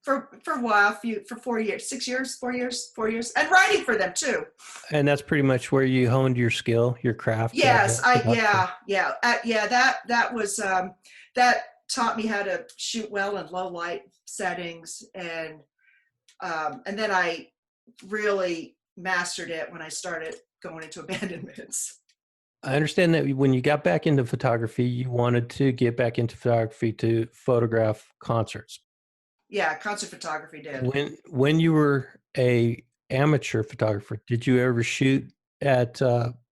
[SPEAKER 2] for a while, for 4 years, 6 years, 4 years, and writing for them too.
[SPEAKER 1] And that's pretty much where you honed your skill, your craft.
[SPEAKER 2] Yes, that was that taught me how to shoot well in low light settings, and then I really mastered it when I started going into abandonments.
[SPEAKER 1] I understand that when you got back into photography, you wanted to get back into photography to photograph concerts.
[SPEAKER 2] Yeah, concert photography did.
[SPEAKER 1] When you were a amateur photographer, did you ever shoot at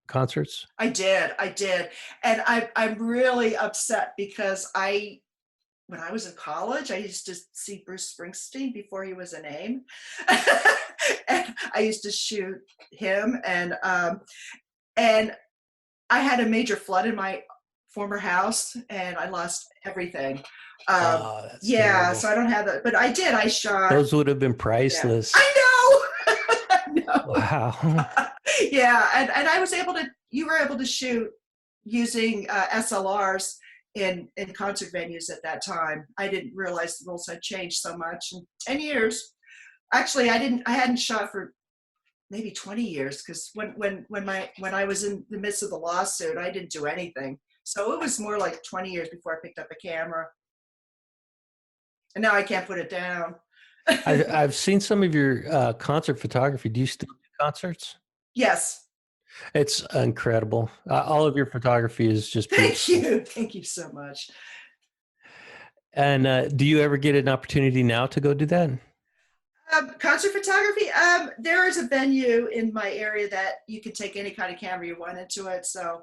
[SPEAKER 1] concerts?
[SPEAKER 2] I did, and I'm really upset because when I was in college, I used to see Bruce Springsteen before he was a name, and I used to shoot him, and I had a major flood in my former house, and I lost everything.
[SPEAKER 1] That's
[SPEAKER 2] yeah,
[SPEAKER 1] terrible.
[SPEAKER 2] so I don't have that, but I did. I shot.
[SPEAKER 1] Those would have been priceless.
[SPEAKER 2] Yeah. I know. I know.
[SPEAKER 1] Wow.
[SPEAKER 2] Yeah, and I was able to. You were able to shoot using SLRs in concert venues at that time. I didn't realize the rules had changed so much in 10 years. Actually, I hadn't shot for maybe 20 years because when I was in the midst of the lawsuit, I didn't do anything. So it was more like 20 years before I picked up a camera. And now I can't put it down.
[SPEAKER 1] I've seen some of your concert photography. Do you still do concerts?
[SPEAKER 2] Yes.
[SPEAKER 1] It's incredible. All of your photography is just beautiful.
[SPEAKER 2] Thank you so much.
[SPEAKER 1] And do you ever get an opportunity now to go do that?
[SPEAKER 2] Concert photography. There is a venue in my area that you can take any kind of camera you want into it. So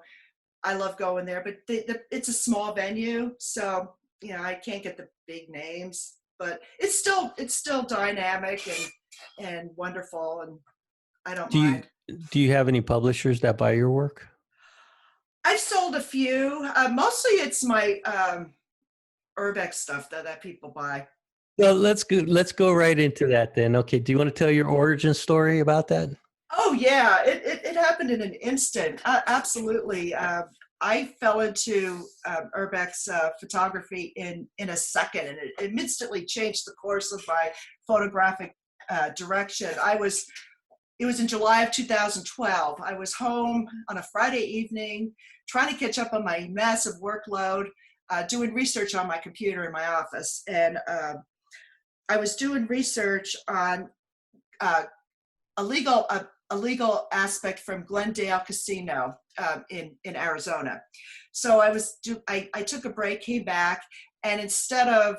[SPEAKER 2] I love going there, but it's a small venue. So, I can't get the big names. but it's still dynamic and wonderful, and I don't
[SPEAKER 1] Do
[SPEAKER 2] mind.
[SPEAKER 1] you have any publishers that buy your work?
[SPEAKER 2] I've sold a few. Mostly it's my Urbex stuff that people buy.
[SPEAKER 1] Well, let's go right into that then. Okay, do you want to tell your origin story about that?
[SPEAKER 2] Oh yeah, it happened in an instant. Absolutely. I fell into Urbex photography in a second, and it instantly changed the course of my photographic direction. It was in July of 2012. I was home on a Friday evening, trying to catch up on my massive workload, doing research on my computer in my office, and I was doing research on a legal aspect from Glendale Casino in Arizona. So I took a break, came back, and instead of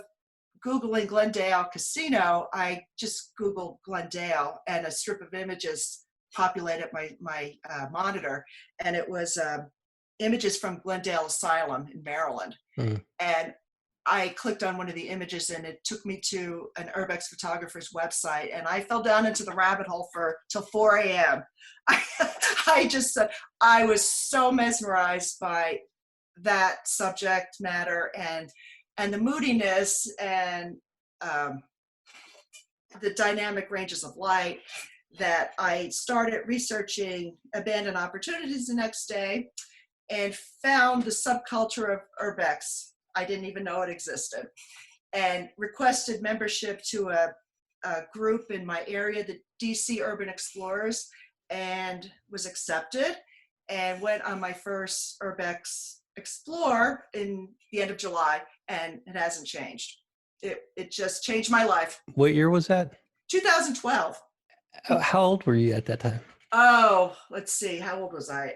[SPEAKER 2] Googling Glendale Casino, I just Googled Glendale, and a strip of images populated my monitor, and it was images from Glendale Asylum in Maryland.
[SPEAKER 1] Mm.
[SPEAKER 2] And I clicked on one of the images, and it took me to an Urbex photographer's website, and I fell down into the rabbit hole till 4 a.m. I was so mesmerized by that subject matter and the moodiness and the dynamic ranges of light that I started researching abandoned opportunities the next day and found the subculture of Urbex. I didn't even know it existed, and requested membership to a group in my area, the DC Urban Explorers, and was accepted and went on my first Urbex Explore in the end of July, and it hasn't changed. It just changed my life.
[SPEAKER 1] What year was that?
[SPEAKER 2] 2012.
[SPEAKER 1] How old were you at that time?
[SPEAKER 2] Oh, let's see. How old was I?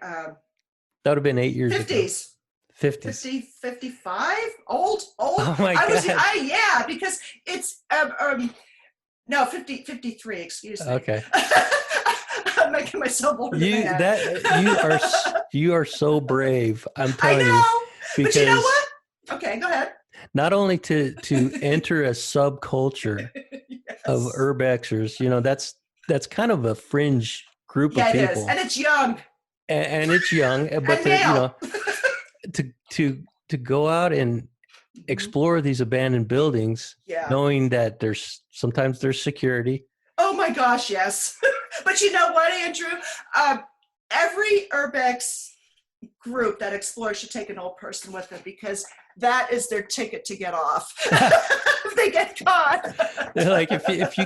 [SPEAKER 1] That would have been 8 years
[SPEAKER 2] 50s.
[SPEAKER 1] ago. 50s.
[SPEAKER 2] 50, 55? Old?
[SPEAKER 1] Oh my God.
[SPEAKER 2] Yeah, because it's, no, 53, excuse me.
[SPEAKER 1] Okay.
[SPEAKER 2] I'm making myself older than that.
[SPEAKER 1] You are so brave. I'm telling you.
[SPEAKER 2] But you know what? Okay, go ahead.
[SPEAKER 1] Not only to enter a subculture
[SPEAKER 2] Yes.
[SPEAKER 1] of urbexers, that's kind of a fringe group of people.
[SPEAKER 2] It is, and it's young.
[SPEAKER 1] And it's young, but to go out and explore these abandoned buildings, knowing that sometimes there's security.
[SPEAKER 2] Oh my gosh, yes. But you know what, Andrew? Every Urbex group that explores should take an old person with them, because that is their ticket to get off. If they get caught.
[SPEAKER 1] Like if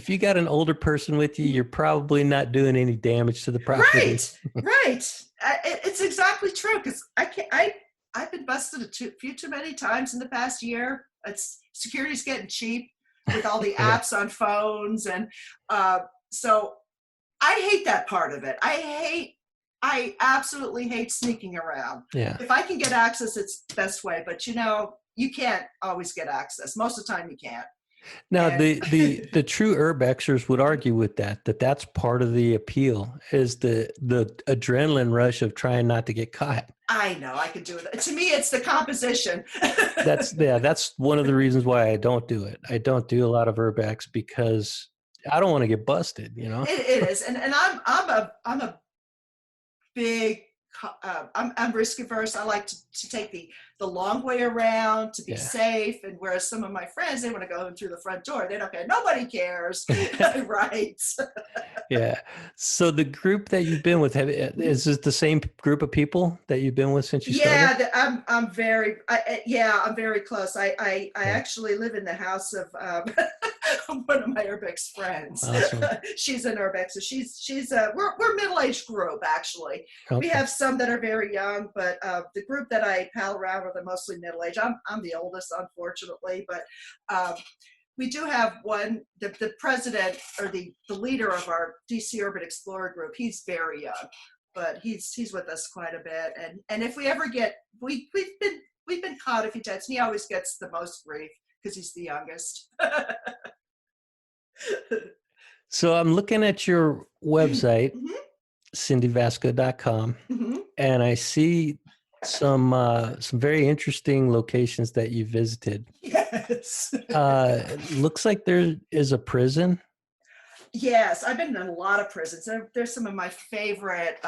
[SPEAKER 1] you got an older person with you, you're probably not doing any damage to the property.
[SPEAKER 2] Right. It's exactly true, because I've been busted a few too many times in the past year. Security's getting cheap with all the apps on phones, and so I hate that part of it. I absolutely hate sneaking around.
[SPEAKER 1] Yeah.
[SPEAKER 2] If I can get access, it's the best way. But you can't always get access. Most of the time, you can't.
[SPEAKER 1] Now, the true urbexers would argue with that's part of the appeal, is the adrenaline rush of trying not to get caught.
[SPEAKER 2] I know, I could do it. To me, it's the composition.
[SPEAKER 1] That's one of the reasons why I don't do it. I don't do a lot of urbex because I don't want to get busted.
[SPEAKER 2] It is, and I'm a big. I'm risk averse. I like to take the long way around to be safe. And whereas some of my friends, they want to go in through the front door. They don't care. Nobody cares. Right.
[SPEAKER 1] Yeah. So the group that you've been with, is this the same group of people that you've been with since you started?
[SPEAKER 2] Yeah, I'm very close. I actually live in the house of one of my Urbex friends.
[SPEAKER 1] Awesome.
[SPEAKER 2] She's an Urbex. So she's we're middle-aged group, actually.
[SPEAKER 1] Okay.
[SPEAKER 2] We have some that are very young, but the group that I pal around with are mostly middle-aged. I'm the oldest, unfortunately, but we do have one, the president or the leader of our DC Urban Explorer group. He's very young, but he's with us quite a bit. And if we ever get, we've been caught a few times. He always gets the most grief because he's the youngest.
[SPEAKER 1] So I'm looking at your website, cindyvasko.com, and I see some very interesting locations that you visited.
[SPEAKER 2] Yes.
[SPEAKER 1] It looks like there is a prison.
[SPEAKER 2] Yes, I've been in a lot of prisons. There's some of my favorite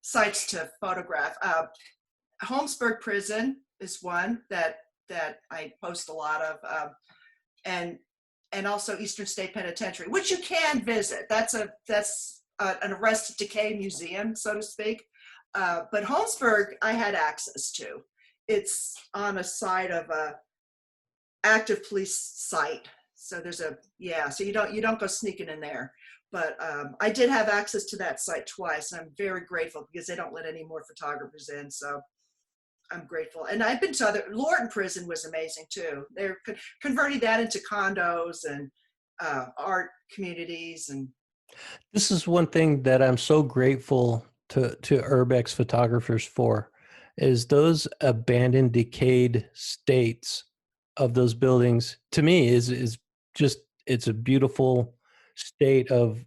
[SPEAKER 2] sites to photograph. Holmesburg Prison is one that I post a lot of, and also Eastern State Penitentiary, which you can visit. That's an arrested decay museum, so to speak. But Holmesburg, I had access to. It's on a side of a active police site. So so you don't go sneaking in there. But I did have access to that site twice, and I'm very grateful because they don't let any more photographers in. So I'm grateful. And I've been to Lorton Prison was amazing too. They're converting that into condos and art communities. And
[SPEAKER 1] This is one thing that I'm so grateful to Urbex photographers for, is those abandoned, decayed states of those buildings. To me, is just, it's a beautiful state of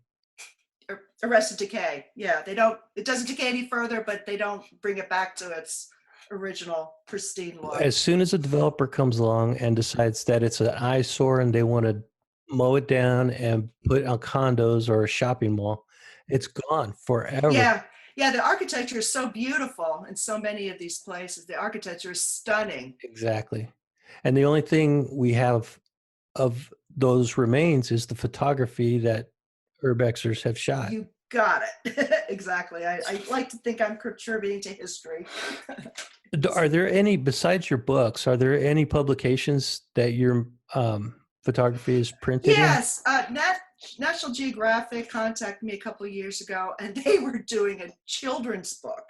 [SPEAKER 2] arrested decay. Yeah, it doesn't decay any further, but they don't bring it back to its original pristine look.
[SPEAKER 1] As soon as a developer comes along and decides that it's an eyesore and they want to mow it down and put on condos or a shopping mall, it's gone forever.
[SPEAKER 2] Yeah, the architecture is so beautiful in so many of these places. The architecture is stunning.
[SPEAKER 1] Exactly. And the only thing we have of those remains is the photography that urbexers have shot.
[SPEAKER 2] You got it. Exactly. I like to think I'm contributing to history.
[SPEAKER 1] Are there any, besides your books, are there any publications that your photography is printed
[SPEAKER 2] yes, National Geographic contacted me a couple of years ago, and they were doing a children's book.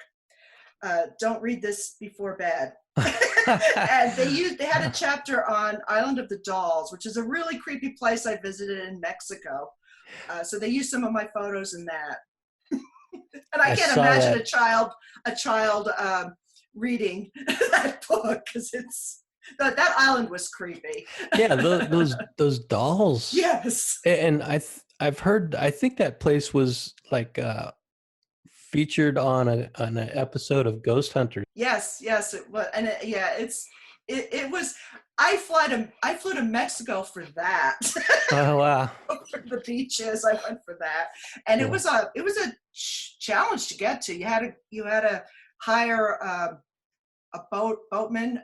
[SPEAKER 2] Don't read this before bed. And they had a chapter on Island of the Dolls, which is a really creepy place I visited in Mexico. So they used some of my photos in that. And I can't imagine a child reading that book, because that island was creepy.
[SPEAKER 1] Yeah, those dolls.
[SPEAKER 2] Yes.
[SPEAKER 1] And I've heard, I think that place was like featured on an episode of Ghost Hunters.
[SPEAKER 2] Yes, it was, and it was. I flew to Mexico for that.
[SPEAKER 1] Oh wow!
[SPEAKER 2] For the beaches, I went for that, and
[SPEAKER 1] Cool.
[SPEAKER 2] it was a challenge to get to. You had to hire a boatman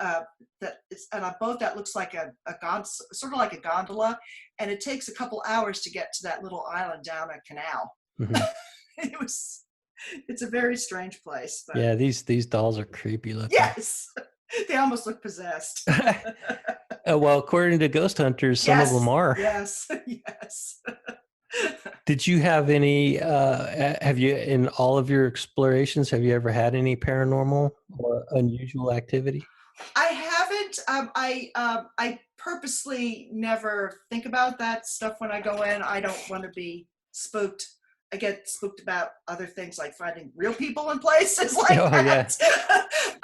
[SPEAKER 2] that is on a boat that looks like a sort of like a gondola, and it takes a couple hours to get to that little island down a canal. Mm-hmm. It's a very strange place. But
[SPEAKER 1] yeah, these dolls are creepy looking.
[SPEAKER 2] Yes, they almost look possessed.
[SPEAKER 1] Well, according to Ghost Hunters, some of them are.
[SPEAKER 2] Yes.
[SPEAKER 1] Did you have any, have you, in all of your explorations, have you ever had any paranormal or unusual activity?
[SPEAKER 2] I haven't. I purposely never think about that stuff when I go in. I don't want to be spooked. I get spooked about other things, like finding real people in places like that.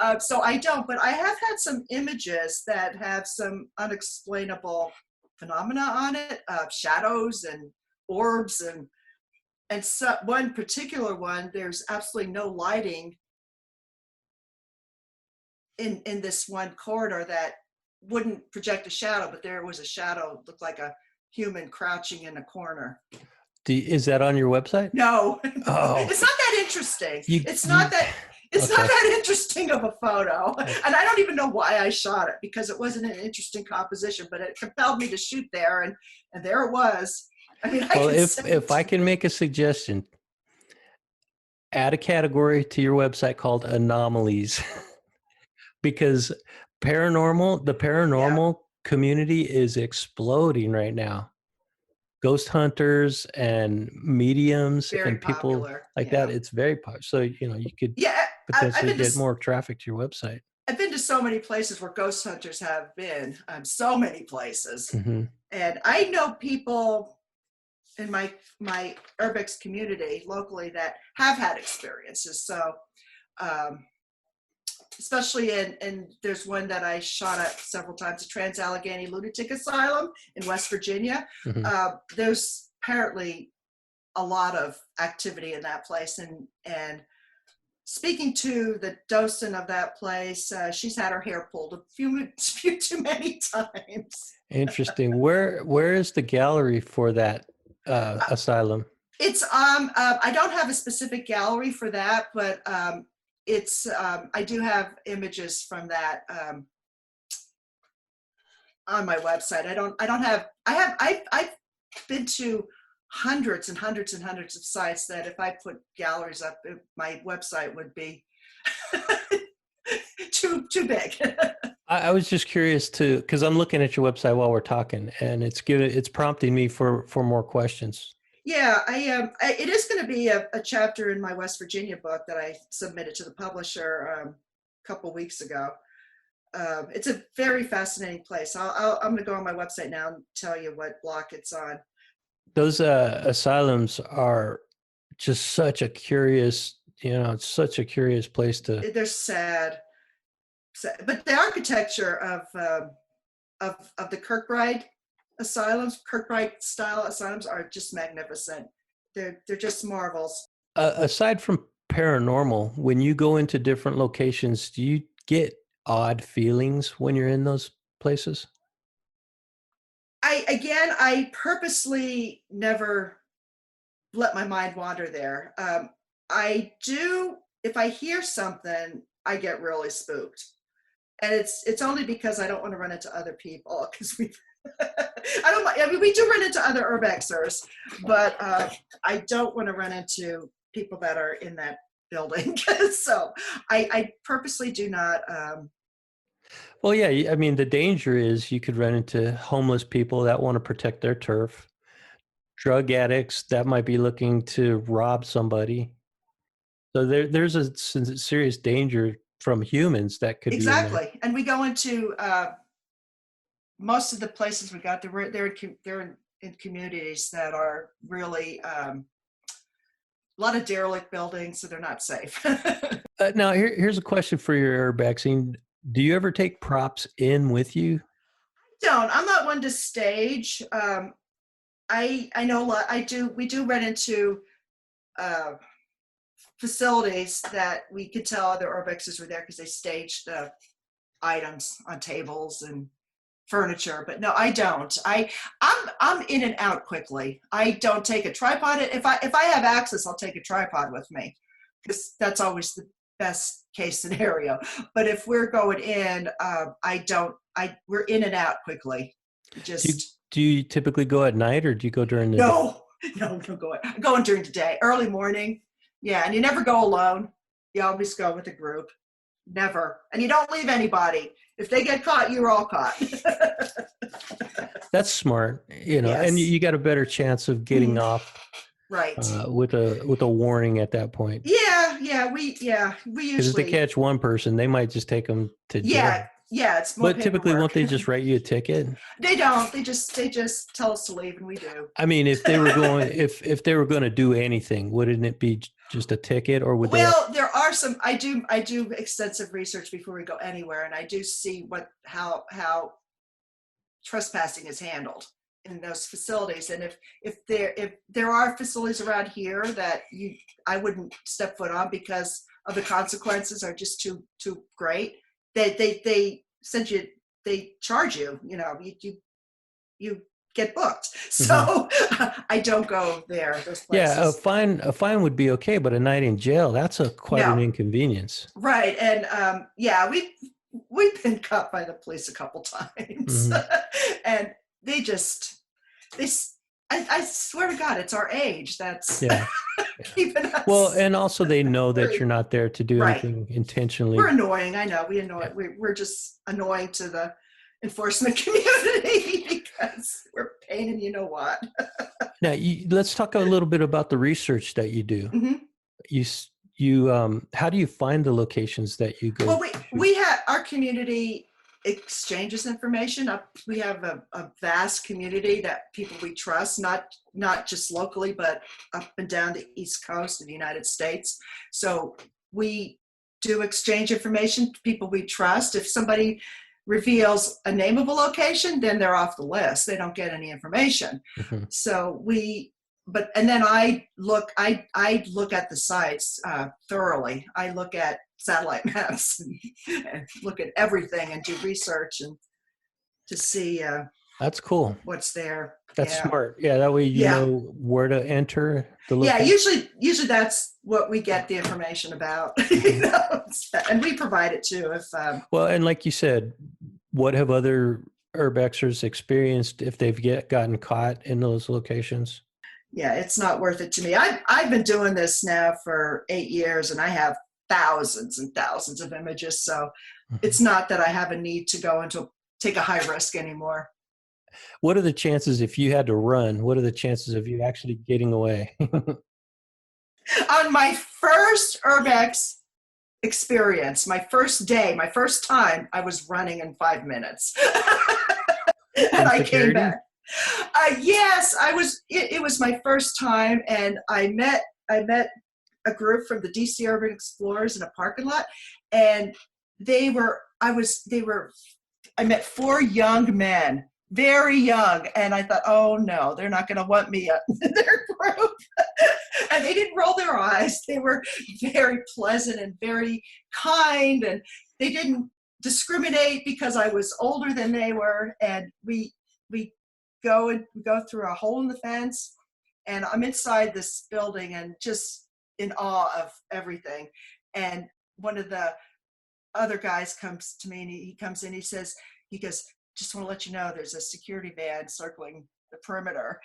[SPEAKER 2] Yeah. So I don't, but I have had some images that have some unexplainable phenomena on it, shadows and orbs, and so one particular one, there's absolutely no lighting in this one corridor that wouldn't project a shadow, but there was a shadow, looked like a human crouching in a corner.
[SPEAKER 1] Is that on your website?
[SPEAKER 2] No.
[SPEAKER 1] Oh.
[SPEAKER 2] It's not that interesting. It's not that interesting of a photo. And I don't even know why I shot it, because it wasn't an interesting composition, but it compelled me to shoot there, and there it was. I mean,
[SPEAKER 1] if I can make a suggestion, add a category to your website called anomalies. Because the paranormal community is exploding right now. Ghost hunters and mediums
[SPEAKER 2] very
[SPEAKER 1] and people
[SPEAKER 2] popular.
[SPEAKER 1] like that. It's very popular. So, you could potentially get more traffic to your website.
[SPEAKER 2] I've been to so many places where ghost hunters have been, so many places. Mm-hmm. And I know people in my Urbex community locally that have had experiences. So, especially in there's one that I shot at several times, the Trans-Allegheny Lunatic Asylum in West Virginia. Mm-hmm. There's apparently a lot of activity in that place, and speaking to the docent of that place, she's had her hair pulled a few too many times.
[SPEAKER 1] Interesting. Where is the gallery for that asylum?
[SPEAKER 2] It's I don't have a specific gallery for that, but it's I do have images from that on my website. I've been to hundreds and hundreds and hundreds of sites that if I put galleries up, my website would be too big.
[SPEAKER 1] I was just curious because I'm looking at your website while we're talking, and it's prompting me for more questions.
[SPEAKER 2] Yeah, it is going to be a chapter in my West Virginia book that I submitted to the publisher a couple weeks ago. It's a very fascinating place. I'm going to go on my website now and tell you what block it's on.
[SPEAKER 1] Those asylums are just such a curious, it's such a curious place to.
[SPEAKER 2] They're sad, but the architecture of the Kirkbride asylums, Kirkbride style asylums, are just magnificent. They're just marvels.
[SPEAKER 1] Aside from paranormal, when you go into different locations, do you get odd feelings when you're in those places?
[SPEAKER 2] I purposely never let my mind wander there. I do, if I hear something, I get really spooked. And it's only because I don't want to run into other people, because we do run into other urbexers, but I don't want to run into people that are in that building. So I purposely do not.
[SPEAKER 1] Well, yeah, I mean, the danger is you could run into homeless people that want to protect their turf, drug addicts that might be looking to rob somebody. So there's a serious danger from humans that could
[SPEAKER 2] exactly. And we go into most of the places we got. They're in communities that are really a lot of derelict buildings, so they're not safe.
[SPEAKER 1] Now, here's a question for your urbexing. Do you ever take props in with you?
[SPEAKER 2] I'm not one to stage. I know a lot. We do run into facilities that we could tell other urbexers were there because they staged the items on tables and furniture. But no, I don't. I'm in and out quickly. I don't take a tripod. If I have access, I'll take a tripod with me, because that's always the best case scenario. But if we're going in, we're in and out quickly.
[SPEAKER 1] Do you typically go at night, or do you go during the day?
[SPEAKER 2] No, I'm going during the day, early morning. Yeah, and you never go alone. You always go with a group. Never. And you don't leave anybody. If they get caught, you're all caught.
[SPEAKER 1] That's smart,
[SPEAKER 2] Yes.
[SPEAKER 1] And you got a better chance of getting off,
[SPEAKER 2] right,
[SPEAKER 1] with a warning at that point.
[SPEAKER 2] Yeah, we usually,
[SPEAKER 1] because if they catch one person, they might just take them to jail.
[SPEAKER 2] Yeah, it's more.
[SPEAKER 1] But typically, won't they just write you a ticket?
[SPEAKER 2] They don't. They just tell us to leave, and we do.
[SPEAKER 1] I mean, if they were going, if they were going to do anything, wouldn't it be just a ticket, or would they?
[SPEAKER 2] Well, there are some. I do extensive research before we go anywhere, and I do see how trespassing is handled in those facilities. And if there are facilities around here that I wouldn't step foot on because of the consequences are just too great. They send you, they charge you, you get booked. So I don't go there. Those places.
[SPEAKER 1] Yeah, a fine would be okay, but a night in jail, that's quite an inconvenience.
[SPEAKER 2] Right. And we've been caught by the police a couple times. And I swear to God, it's our age that's keeping us.
[SPEAKER 1] Well, and also they know that you're not there to do anything intentionally.
[SPEAKER 2] We're annoying. I know. We annoy. We're just annoying to the enforcement community because we're pain in you know what.
[SPEAKER 1] Now, let's talk a little bit about the research that you do. You how do you find the locations that you go?
[SPEAKER 2] Well, we have our community exchanges information. We have a vast community that people we trust, not just locally, but up and down the East Coast of the United States. So we do exchange information to people we trust. If somebody reveals a name of a location, then they're off the list. They don't get any information. So we and then I look at the sites thoroughly. I look at satellite maps and look at everything and do research and to see
[SPEAKER 1] That's cool.
[SPEAKER 2] what's there.
[SPEAKER 1] That's
[SPEAKER 2] Yeah.
[SPEAKER 1] smart. Yeah, that way you
[SPEAKER 2] Yeah.
[SPEAKER 1] know where to enter the
[SPEAKER 2] Yeah,
[SPEAKER 1] location.
[SPEAKER 2] usually that's what we get the information about. You know, and we provide it too. If
[SPEAKER 1] Well, and like you said, what have other urbexers experienced if they've gotten caught in those locations?
[SPEAKER 2] yeah, it's not worth it to me. I've been doing this now for 8 years, and I have thousands and thousands of images. So it's not that I have a need to go into take a high risk anymore.
[SPEAKER 1] What are the chances if you had to run? What are the chances of you actually getting away?
[SPEAKER 2] On my first Urbex experience, my first day, my first time, I was running in 5 minutes. And I came back. Yes, I was. It was my first time, and I met a group from the DC Urban Explorers in a parking lot, and they were. I met 4 young men, very young, and I thought, oh no, they're not going to want me in their group. And they didn't roll their eyes. They were very pleasant and very kind, and they didn't discriminate because I was older than they were. And we go through a hole in the fence, and I'm inside this building and just in awe of everything. And one of the other guys comes to me, and he comes in, he goes, just want to let you know there's a security van circling the perimeter.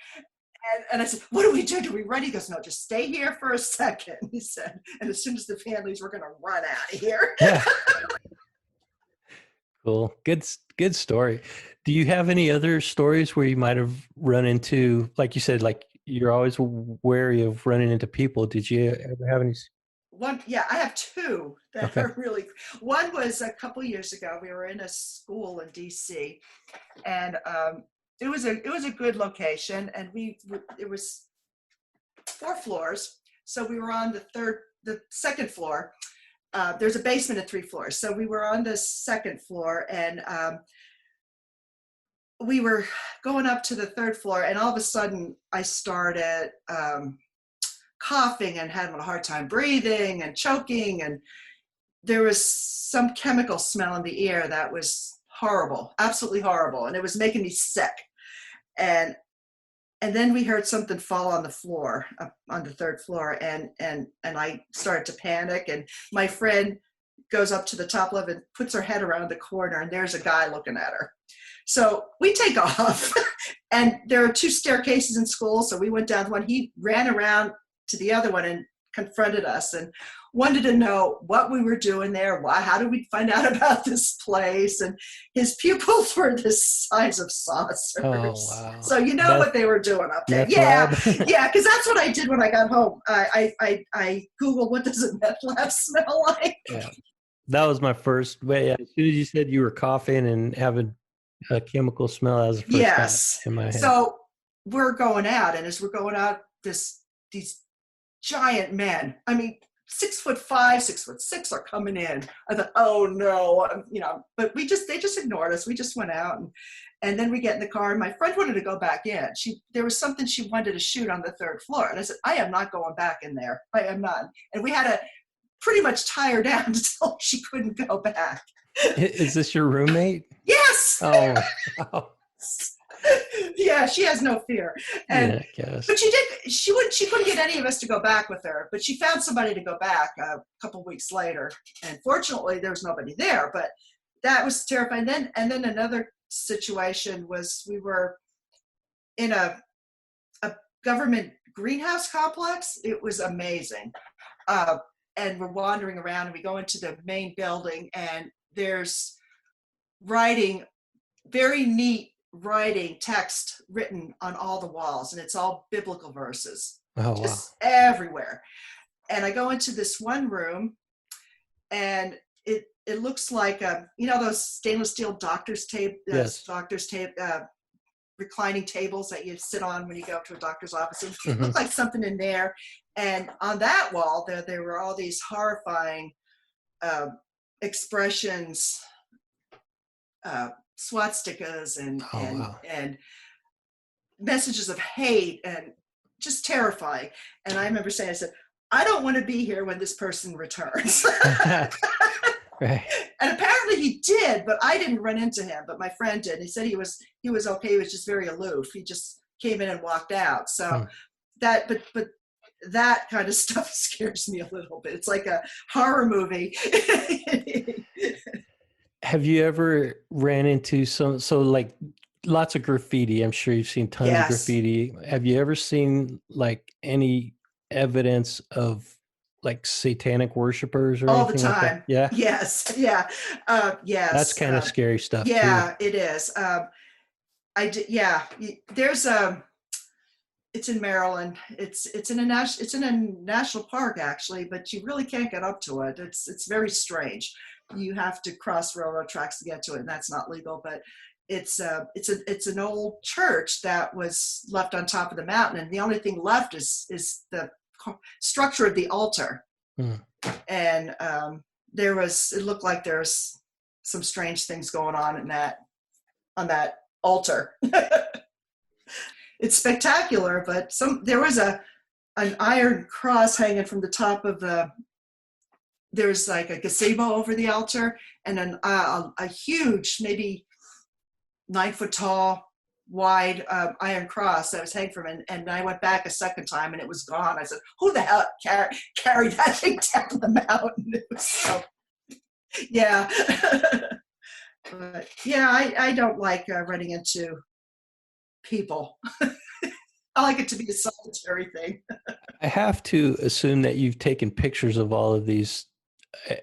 [SPEAKER 2] And I said, what do we do? Do we run? He goes, no, just stay here for a second. He said, and as soon as the van leaves, we're going to run out of here.
[SPEAKER 1] Yeah. Cool. Good story. Do you have any other stories where you might have run into, like you said, like you're always wary of running into people. Did you ever have any?
[SPEAKER 2] I have 2 that are really. One was a couple years ago. We were in a school in DC, and it was a good location, and it was 4 floors, so we were on the second floor. There's a basement at 3 floors, so we were on the second floor, and we were going up to the 3rd floor, and all of a sudden I started coughing and having a hard time breathing and choking, and there was some chemical smell in the air that was horrible, absolutely horrible, and it was making me sick. And then we heard something fall on the floor, on the 3rd floor, and I started to panic, and my friend goes up to the top level and puts her head around the corner, and there's a guy looking at her. So we take off, and there are 2 staircases in school, so we went down one. He ran around to the other one and confronted us and wanted to know what we were doing there. How did we find out about this place? And his pupils were the size of saucers.
[SPEAKER 1] Oh, wow.
[SPEAKER 2] So you know what they were doing up there.
[SPEAKER 1] Yeah,
[SPEAKER 2] because that's what I did when I got home. I Googled, what does a meth lab smell like?
[SPEAKER 1] Yeah. That was my first way. As soon as you said you were coughing and having a chemical smell, that was the first thought in my head.
[SPEAKER 2] So we're going out, and as we're going out, these giant men, I mean, 6'5", 6'6" are coming in. I thought, oh no, but they just ignored us. We just went out, and then we get in the car, and my friend wanted to go back in. There was something she wanted to shoot on the 3rd floor. And I said, I am not going back in there. I am not. And we had to pretty much tie her down until she couldn't go back.
[SPEAKER 1] Is this your roommate?
[SPEAKER 2] Yes.
[SPEAKER 1] Oh. Wow.
[SPEAKER 2] Yeah, she has no fear. And
[SPEAKER 1] yeah, I guess.
[SPEAKER 2] But she couldn't get any of us to go back with her, but she found somebody to go back a couple weeks later, and fortunately there was nobody there, but that was terrifying. And then another situation was, we were in a government greenhouse complex. It was amazing. And we're wandering around, and we go into the main building, and there's writing, very neat writing, text written on all the walls, and it's all biblical verses, just everywhere. And I go into this one room, and it looks like those stainless steel doctor's tape, reclining tables that you sit on when you go to a doctor's office. It looked like something in there. And on that wall, there were all these horrifying expressions, swastikas and messages of hate, and just terrifying. And I remember saying, I said, I don't want to be here when this person returns.
[SPEAKER 1] Right.
[SPEAKER 2] And apparently he did, but I didn't run into him, but my friend did. He said he was okay. He was just very aloof. He just came in and walked out. So that, but that kind of stuff scares me a little bit. It's like a horror movie.
[SPEAKER 1] Have you ever ran into so like lots of graffiti? I'm sure you've seen tons of graffiti. Have you ever seen like any evidence of like satanic worshipers or
[SPEAKER 2] All the
[SPEAKER 1] anything like that?
[SPEAKER 2] time.
[SPEAKER 1] Yeah.
[SPEAKER 2] Yes. Yeah. Yes.
[SPEAKER 1] That's kind of scary stuff too.
[SPEAKER 2] Yeah, it is. I did. Yeah. There's it's in Maryland. It's in a national park actually, but you really can't get up to it. It's very strange. You have to cross railroad tracks to get to it, and that's not legal. But it's an old church that was left on top of the mountain, and the only thing left is the structure of the altar. And it looked like there's some strange things going on on that altar. It's spectacular, but there was an iron cross hanging from the top of there's like a gazebo over the altar, and a huge, maybe 9 foot tall, wide iron cross that was hanging from it. And I went back a second time and it was gone. I said, who the hell carried that thing down the mountain? It was so, yeah. But yeah, I don't like running into people. I like it to be a solitary thing.
[SPEAKER 1] I have to assume that you've taken pictures of all of these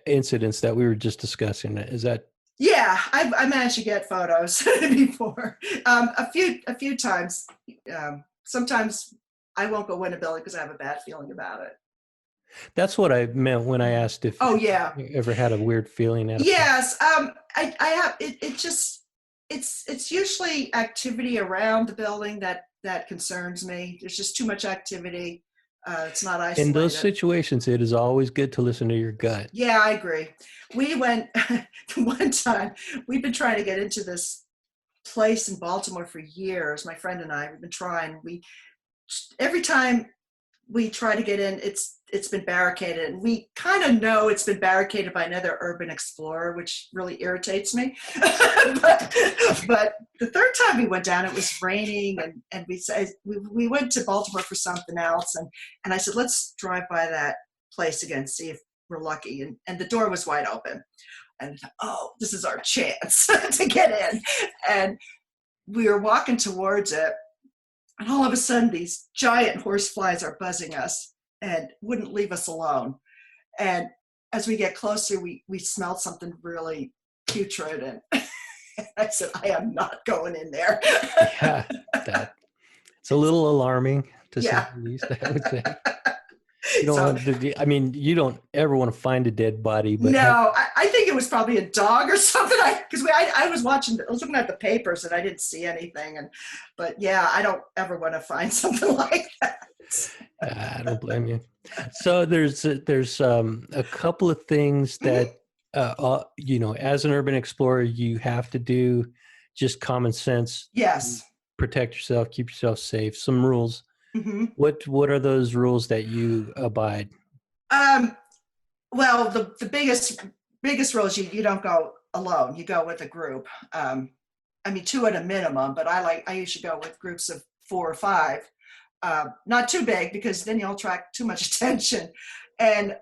[SPEAKER 1] incidents that we were just discussing. Is that?
[SPEAKER 2] Yeah, I managed to get photos before. A few times. Sometimes I won't go in a building because I have a bad feeling about it.
[SPEAKER 1] That's what I meant when I asked if you ever had a weird feeling at
[SPEAKER 2] yes. I have it just it's usually activity around the building that concerns me. There's just too much activity. It's not isolated.
[SPEAKER 1] In those situations, it is always good to listen to your gut.
[SPEAKER 2] Yeah, I agree. We went one time, we've been trying to get into this place in Baltimore for years. My friend and I, we've been trying. Every time we try to get in, it's been barricaded. And we kind of know it's been barricaded by another urban explorer, which really irritates me. but the third time we went down, it was raining, and we went to Baltimore for something else. And I said, let's drive by that place again, see if we're lucky. And the door was wide open. And oh, this is our chance to get in. And we were walking towards it. And all of a sudden, these giant horseflies are buzzing us and wouldn't leave us alone. And as we get closer, we smelled something really putrid. And I said, I am not going in there.
[SPEAKER 1] Yeah, it's a little alarming to say the least, I would say. You don't you don't ever want to find a dead body. But
[SPEAKER 2] no, I think it was probably a dog or something. Because I was looking at the papers and I didn't see anything. But yeah, I don't ever want to find something like that.
[SPEAKER 1] I don't blame you. So there's a couple of things that as an urban explorer you have to do, just common sense.
[SPEAKER 2] Yes.
[SPEAKER 1] Protect yourself, keep yourself safe. Some rules. Mm-hmm. What are those rules that you abide?
[SPEAKER 2] Well, the biggest rule is you don't go alone. You go with a group. 2 at a minimum, but I usually go with groups of 4 or 5. Not too big because then you'll attract too much attention. And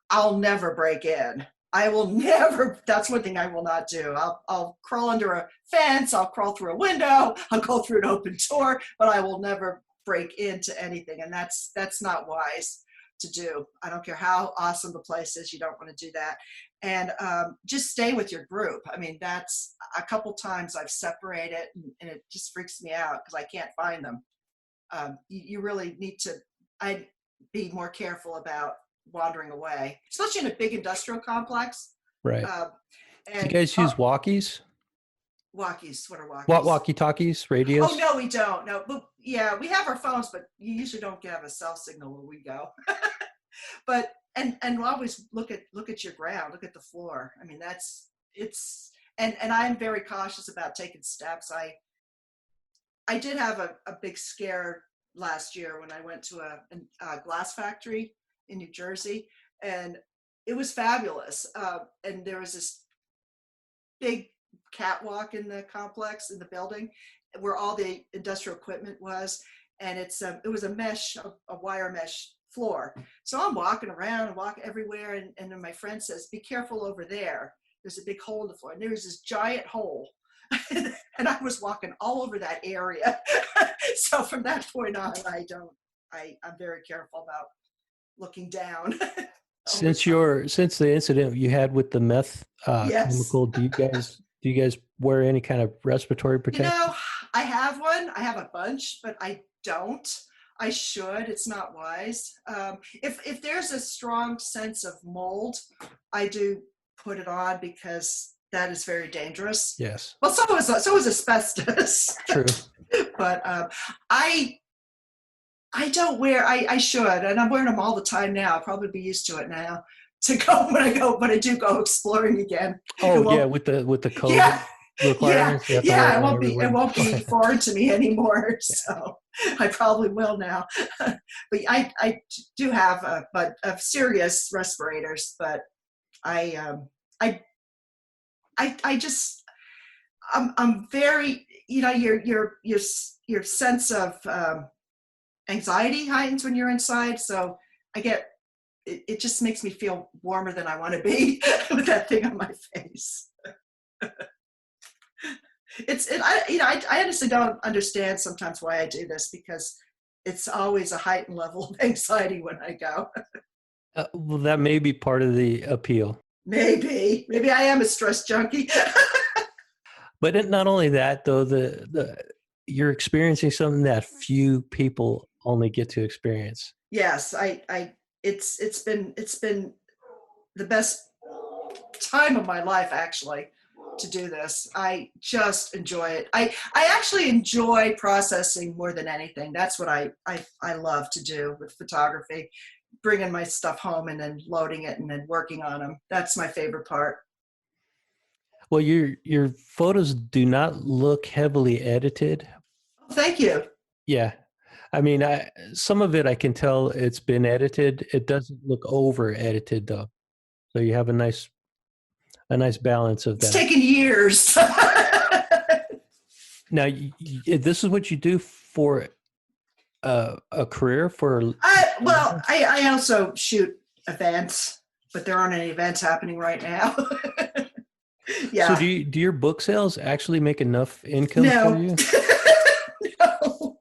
[SPEAKER 2] I'll never break in. I will never. That's one thing I will not do. I'll crawl under a fence. I'll crawl through a window. I'll go through an open door, but I will never break into anything. And that's not wise to do. I don't care how awesome the place is. You don't want to do that. And just stay with your group. That's a couple times I've separated and it just freaks me out because I can't find them. You really need to I'd be more careful about wandering away, especially in a big industrial complex.
[SPEAKER 1] Right. Do you guys use walkies?
[SPEAKER 2] Walkies? What are walkies?
[SPEAKER 1] Walkie-talkies, radios?
[SPEAKER 2] Oh, no, we don't. No, but yeah, we have our phones, but you usually don't have a cell signal where we go. But and always look at your ground, look at the floor. And I'm very cautious about taking steps. I did have a big scare last year when I went to a glass factory in New Jersey, and it was fabulous. And there was this big catwalk in the complex, in the building, where all the industrial equipment was, and it was a wire mesh floor. So I'm walking around and walking everywhere, and then my friend says, "Be careful over there. There's a big hole in the floor." And there was this giant hole. And I was walking all over that area. So from that point on, I'm very careful about looking down.
[SPEAKER 1] Since the incident you had with the meth
[SPEAKER 2] Yes.
[SPEAKER 1] chemical, do you guys wear any kind of respiratory protection?
[SPEAKER 2] I have one. I have a bunch, but I don't. I should. It's not wise. If there's a strong sense of mold, I do put it on because that is very dangerous.
[SPEAKER 1] Yes.
[SPEAKER 2] Well, so was asbestos.
[SPEAKER 1] True.
[SPEAKER 2] But I don't wear. I should, and I'm wearing them all the time now. I'll probably be used to it now. To go when I do go exploring again.
[SPEAKER 1] Oh yeah, with the COVID.
[SPEAKER 2] Yeah.
[SPEAKER 1] Requirements.
[SPEAKER 2] Yeah, it won't be foreign to me anymore. So I probably will now. But I do have serious respirators, but I'm very, your sense of anxiety heightens when you're inside. So it just makes me feel warmer than I want to be with that thing on my face. I honestly don't understand sometimes why I do this, because it's always a heightened level of anxiety when I go.
[SPEAKER 1] Well, that may be part of the appeal.
[SPEAKER 2] Maybe I am a stress junkie.
[SPEAKER 1] But not only that, though, you're experiencing something that few people only get to experience.
[SPEAKER 2] Yes, it's been the best time of my life, actually, to do this. I just enjoy it. I actually enjoy processing more than anything. That's what I love to do with photography, bringing my stuff home and then loading it and then working on them. That's my favorite part.
[SPEAKER 1] Well, your photos do not look heavily edited.
[SPEAKER 2] Oh, thank you.
[SPEAKER 1] Yeah. I mean, some of it I can tell it's been edited. It doesn't look over edited though. So you have a nice balance of that.
[SPEAKER 2] It's taken years.
[SPEAKER 1] Now, this is what you do for a career for?
[SPEAKER 2] I also shoot events, but there aren't any events happening right now. Yeah.
[SPEAKER 1] So do your book sales actually make enough income for you?
[SPEAKER 2] No.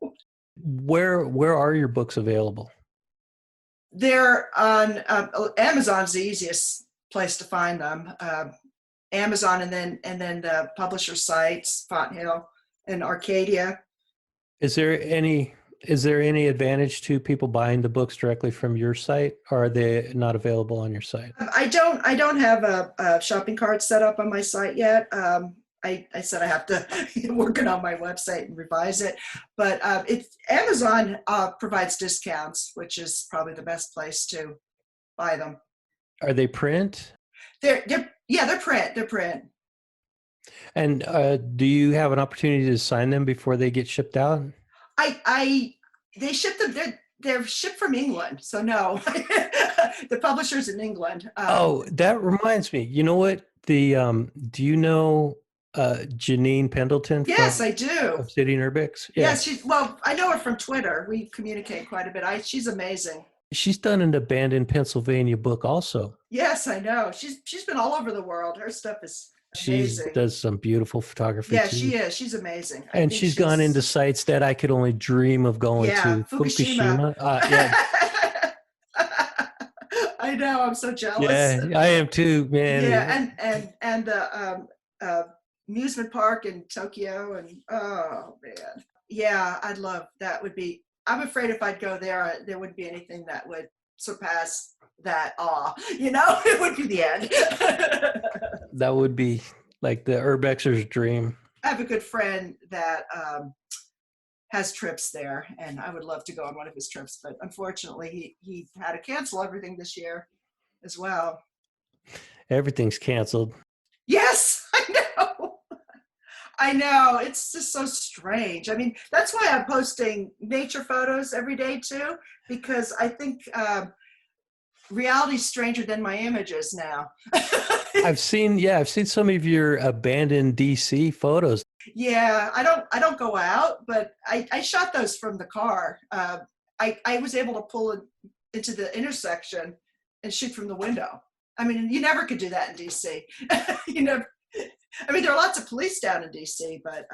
[SPEAKER 1] Where are your books available?
[SPEAKER 2] They're on Amazon's the easiest place to find them. Amazon, and then the publisher sites, Fonthill and Arcadia.
[SPEAKER 1] Is there any advantage to people buying the books directly from your site, or are they not available on your site?
[SPEAKER 2] I don't have a shopping cart set up on my site yet. I said I have to working on my website and revise it, but Amazon provides discounts, which is probably the best place to buy them. Are
[SPEAKER 1] they print?
[SPEAKER 2] They're print. They're print.
[SPEAKER 1] And do you have an opportunity to sign them before they get shipped out?
[SPEAKER 2] They ship them. They're shipped from England, so no. The publisher's in England.
[SPEAKER 1] That reminds me. You know what? Do you know Janine Pendleton?
[SPEAKER 2] Yes, I do.
[SPEAKER 1] Obsidian Urbex.
[SPEAKER 2] Yeah. Yes, I know her from Twitter. We communicate quite a bit. She's amazing.
[SPEAKER 1] She's done an Abandoned Pennsylvania book also.
[SPEAKER 2] Yes, I know. She's been all over the world. Her stuff is amazing.
[SPEAKER 1] She does some beautiful photography.
[SPEAKER 2] Yeah,
[SPEAKER 1] too.
[SPEAKER 2] she is. She's amazing.
[SPEAKER 1] And she's gone into sites that I could only dream of going to.
[SPEAKER 2] Fukushima.
[SPEAKER 1] Yeah.
[SPEAKER 2] I know. I'm so jealous.
[SPEAKER 1] Yeah, I am too, man.
[SPEAKER 2] Yeah, and the amusement park in Tokyo, and oh man, yeah, I'd love that. I'm afraid if I'd go there, there wouldn't be anything that would surpass that awe. It would be the end.
[SPEAKER 1] That would be like the Urbexer's dream.
[SPEAKER 2] I have a good friend that has trips there, and I would love to go on one of his trips, but unfortunately he had to cancel everything this year as well.
[SPEAKER 1] Everything's canceled.
[SPEAKER 2] Yes, I know. I know, it's just so strange. I mean, that's why I'm posting nature photos every day too, because I think reality's stranger than my images now.
[SPEAKER 1] I've seen some of your abandoned DC photos.
[SPEAKER 2] Yeah, I don't go out, but I shot those from the car. I was able to pull it into the intersection and shoot from the window. I mean, you never could do that in DC. You know, I mean, there are lots of police down in DC, but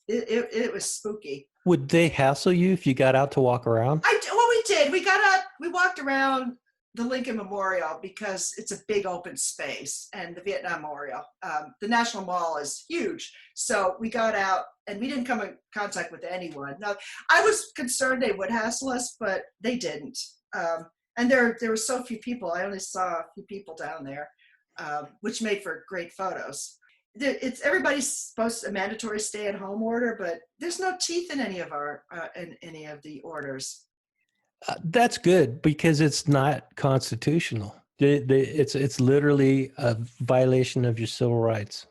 [SPEAKER 2] it was spooky.
[SPEAKER 1] Would they hassle you if you got out to walk around?
[SPEAKER 2] Well, we did. We got up. We walked around the Lincoln Memorial because it's a big open space, and the Vietnam Memorial. The National Mall is huge, so we got out and we didn't come in contact with anyone. Now, I was concerned they would hassle us, but they didn't. And there were so few people. I only saw a few people down there, which made for great photos. It's everybody's supposed to a mandatory stay-at-home order, but there's no teeth in any of the orders.
[SPEAKER 1] That's good because it's not constitutional. It's literally a violation of your civil rights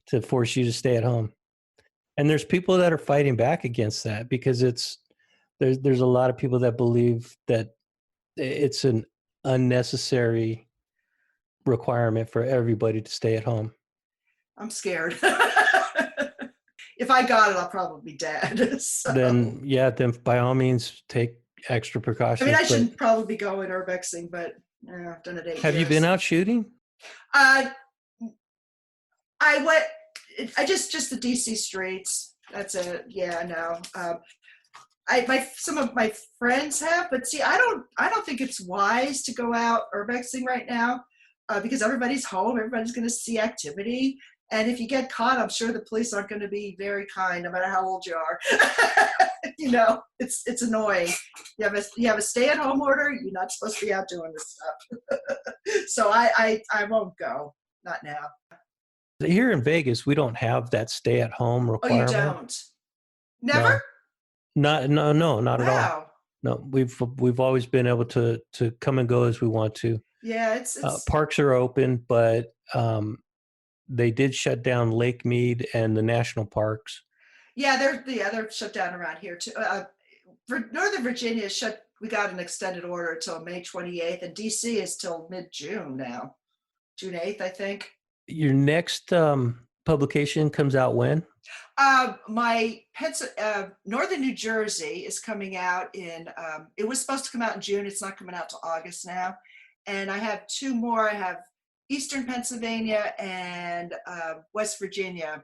[SPEAKER 1] to force you to stay at home. And there's people that are fighting back against that because there's a lot of people that believe that it's an unnecessary requirement for everybody to stay at home.
[SPEAKER 2] I'm scared. If I got it, I'll probably be dead. So.
[SPEAKER 1] Then by all means take extra precautions.
[SPEAKER 2] I mean, I shouldn't probably be going urbexing, but I've done it 8 years.
[SPEAKER 1] Have you been out shooting?
[SPEAKER 2] I just the DC streets. That's it. Yeah, no. Some of my friends have, but see, I don't think it's wise to go out urbexing right now because everybody's home. Everybody's going to see activity. And if you get caught, I'm sure the police aren't going to be very kind, no matter how old you are. You know, it's annoying. You have a stay-at-home order. You're not supposed to be out doing this stuff. So I won't go. Not now.
[SPEAKER 1] Here in Vegas, we don't have that stay-at-home requirement.
[SPEAKER 2] Oh, you don't? Never?
[SPEAKER 1] No, not at all.
[SPEAKER 2] Wow.
[SPEAKER 1] No, we've always been able to come and go as we want to.
[SPEAKER 2] Yeah, it's
[SPEAKER 1] parks are open, but they did shut down Lake Mead and the national parks.
[SPEAKER 2] Yeah, they're shut down around here too. Northern Virginia we got an extended order till May 28th, and DC is till mid-June now. June 8th, I think.
[SPEAKER 1] Your next publication comes out when?
[SPEAKER 2] My Northern New Jersey is coming out in, it was supposed to come out in June. It's not coming out till August now. And I have 2 more. I have Eastern Pennsylvania and West Virginia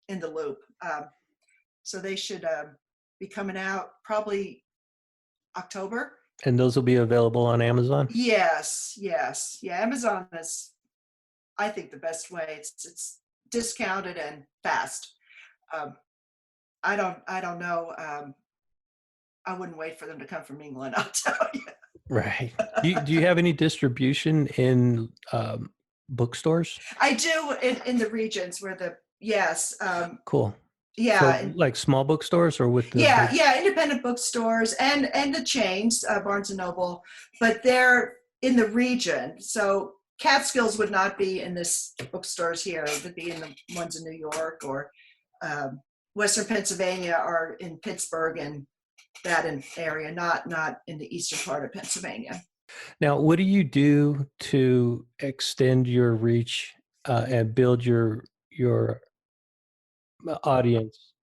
[SPEAKER 2] in the loop. So they should be coming out probably October.
[SPEAKER 1] And those will be available on Amazon?
[SPEAKER 2] Yes. Yeah, Amazon is, I think, the best way. It's discounted and fast. I don't know. I wouldn't wait for them to come from England, I'll tell you.
[SPEAKER 1] Right. Do you have any distribution in bookstores?
[SPEAKER 2] I do in the regions where yes.
[SPEAKER 1] Cool.
[SPEAKER 2] Yeah.
[SPEAKER 1] So, like small bookstores or with the
[SPEAKER 2] independent bookstores and the chains, Barnes and Noble, but they're in the region. So Catskills would not be in this bookstores here. It would be in the ones in New York or Western Pennsylvania or in Pittsburgh and that area, not in the eastern part of Pennsylvania.
[SPEAKER 1] Now, what do you do to extend your reach and build your audience?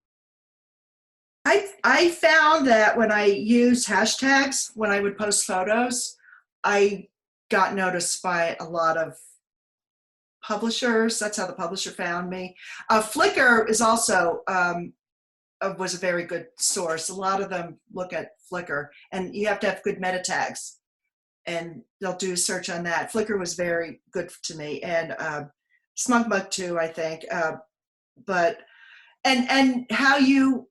[SPEAKER 2] I found that when I used hashtags, when I would post photos, I got noticed by a lot of publishers. That's how the publisher found me. Flickr is also was a very good source. A lot of them look at Flickr, and you have to have good meta tags, and they'll do a search on that. Flickr was very good to me, and SmunkMug too, I think. But how you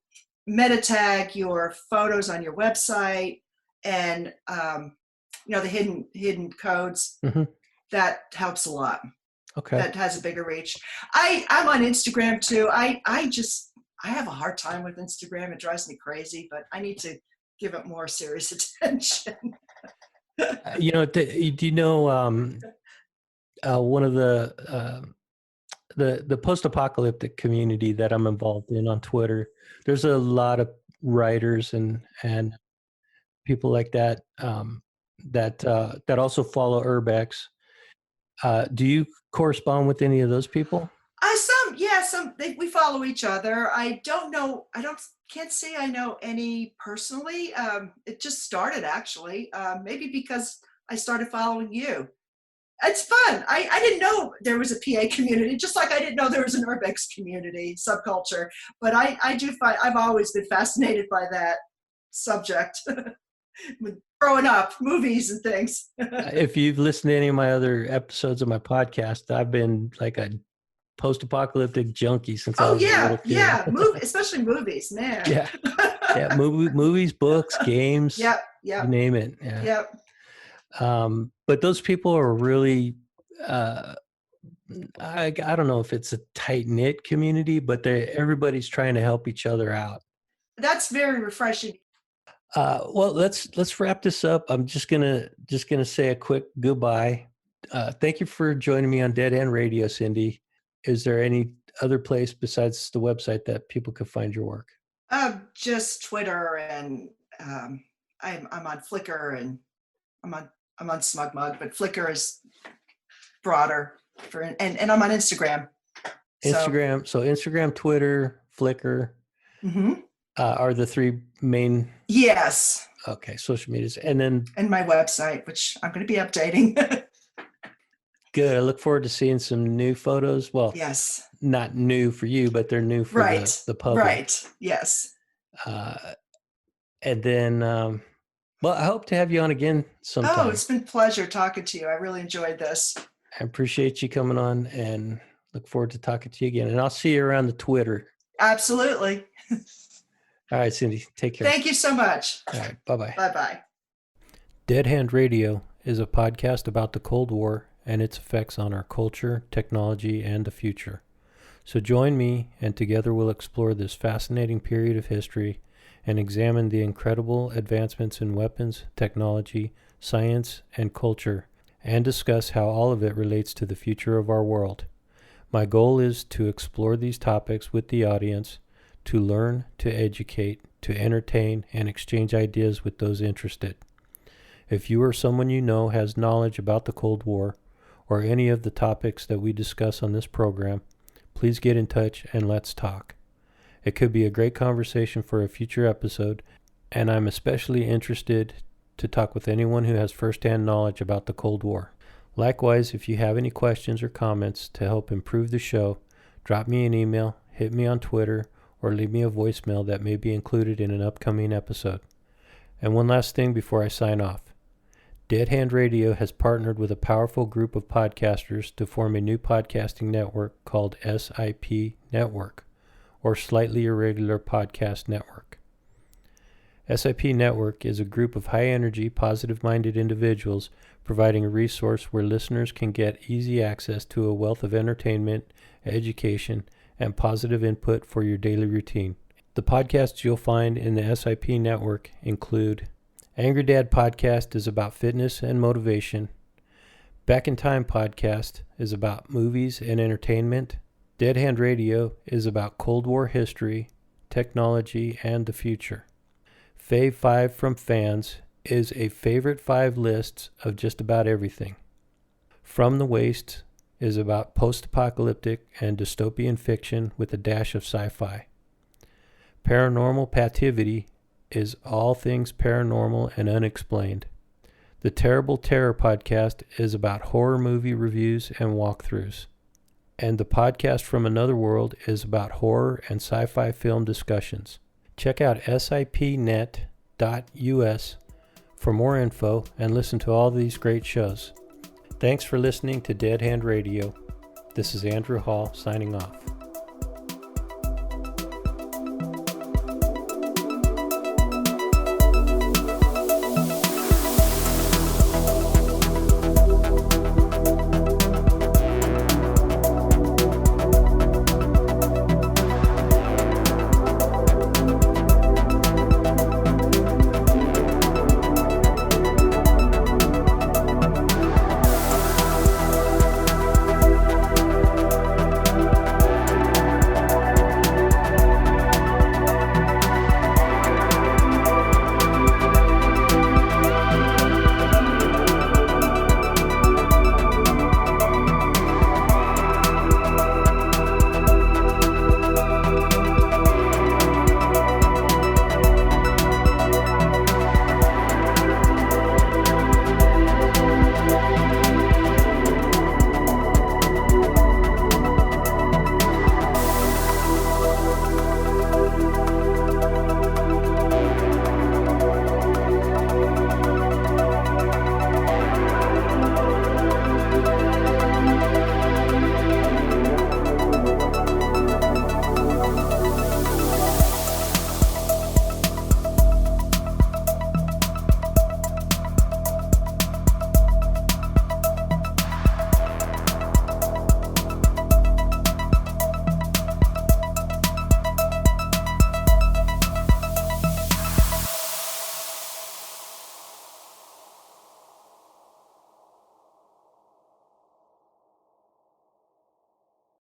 [SPEAKER 2] meta tag your photos on your website, and the hidden codes, that helps a lot.
[SPEAKER 1] Okay.
[SPEAKER 2] That has a bigger reach. I'm on Instagram too. I have a hard time with Instagram. It drives me crazy, but I need to give it more serious attention.
[SPEAKER 1] Do you know one of the the post-apocalyptic community that I'm involved in on Twitter. There's a lot of writers and people like that that also follow Urbex. Do you correspond with any of those people?
[SPEAKER 2] We follow each other. I don't know. Can't say I know any personally. It just started actually. Maybe because I started following you. It's fun. I didn't know there was a PA community, just like I didn't know there was an Urbex community subculture. But I do find I've always been fascinated by that subject. With growing up, movies and things.
[SPEAKER 1] If you've listened to any of my other episodes of my podcast, I've been like a post-apocalyptic junkie since I was a little kid.
[SPEAKER 2] Yeah, especially movies, man.
[SPEAKER 1] Yeah, movies, books, games.
[SPEAKER 2] Yep.
[SPEAKER 1] You name it. Yeah.
[SPEAKER 2] Yep.
[SPEAKER 1] But those people are really, I don't know if it's a tight-knit community, but everybody's trying to help each other out.
[SPEAKER 2] That's very refreshing.
[SPEAKER 1] Well, let's wrap this up. I'm just gonna say a quick goodbye. Thank you for joining me on Dead Hand Radio, Cindy. Is there any other place besides the website that people could find your work?
[SPEAKER 2] Just Twitter, and I'm on Flickr, and I'm on SmugMug, but Flickr is broader and I'm on Instagram.
[SPEAKER 1] Instagram. So Instagram, Twitter, Flickr are the three main.
[SPEAKER 2] Yes.
[SPEAKER 1] Okay, social medias, and
[SPEAKER 2] my website, which I'm going to be updating.
[SPEAKER 1] Good. I look forward to seeing some new photos. Well,
[SPEAKER 2] yes,
[SPEAKER 1] not new for you, but they're new for the public.
[SPEAKER 2] Right. Yes.
[SPEAKER 1] And then, well, I hope to have you on again sometime.
[SPEAKER 2] Oh, it's been a pleasure talking to you. I really enjoyed this.
[SPEAKER 1] I appreciate you coming on, and look forward to talking to you again. And I'll see you around the Twitter.
[SPEAKER 2] Absolutely.
[SPEAKER 1] All right, Cindy, take care.
[SPEAKER 2] Thank you so much.
[SPEAKER 1] All right, bye-bye.
[SPEAKER 2] Bye-bye.
[SPEAKER 1] Dead Hand Radio is a podcast about the Cold War and its effects on our culture, technology, and the future. So join me, and together we'll explore this fascinating period of history and examine the incredible advancements in weapons, technology, science, and culture, and discuss how all of it relates to the future of our world. My goal is to explore these topics with the audience, to learn, to educate, to entertain, and exchange ideas with those interested. If you or someone you know has knowledge about the Cold War, or any of the topics that we discuss on this program, please get in touch and let's talk. It could be a great conversation for a future episode, and I'm especially interested to talk with anyone who has firsthand knowledge about the Cold War. Likewise, if you have any questions or comments to help improve the show, drop me an email, hit me on Twitter, or leave me a voicemail that may be included in an upcoming episode. And one last thing before I sign off. Dead Hand Radio has partnered with a powerful group of podcasters to form a new podcasting network called SIP Network, or Slightly Irregular Podcast Network. SIP Network is a group of high-energy, positive-minded individuals providing a resource where listeners can get easy access to a wealth of entertainment, education, and positive input for your daily routine. The podcasts you'll find in the SIP Network include Angry Dad Podcast is about fitness and motivation. Back in Time Podcast is about movies and entertainment. Dead Hand Radio is about Cold War history, technology, and the future. Fave 5 from Fans is a favorite 5 lists of just about everything. From the Waste is about post-apocalyptic and dystopian fiction with a dash of sci-fi. Paranormal Pativity is all things paranormal and unexplained. The Terrible Terror Podcast is about horror movie reviews and walkthroughs. And the Podcast from Another World is about horror and sci-fi film discussions. Check out sipnet.us for more info and listen to all these great shows. Thanks for listening to Dead Hand Radio. This is Andrew Hall signing off.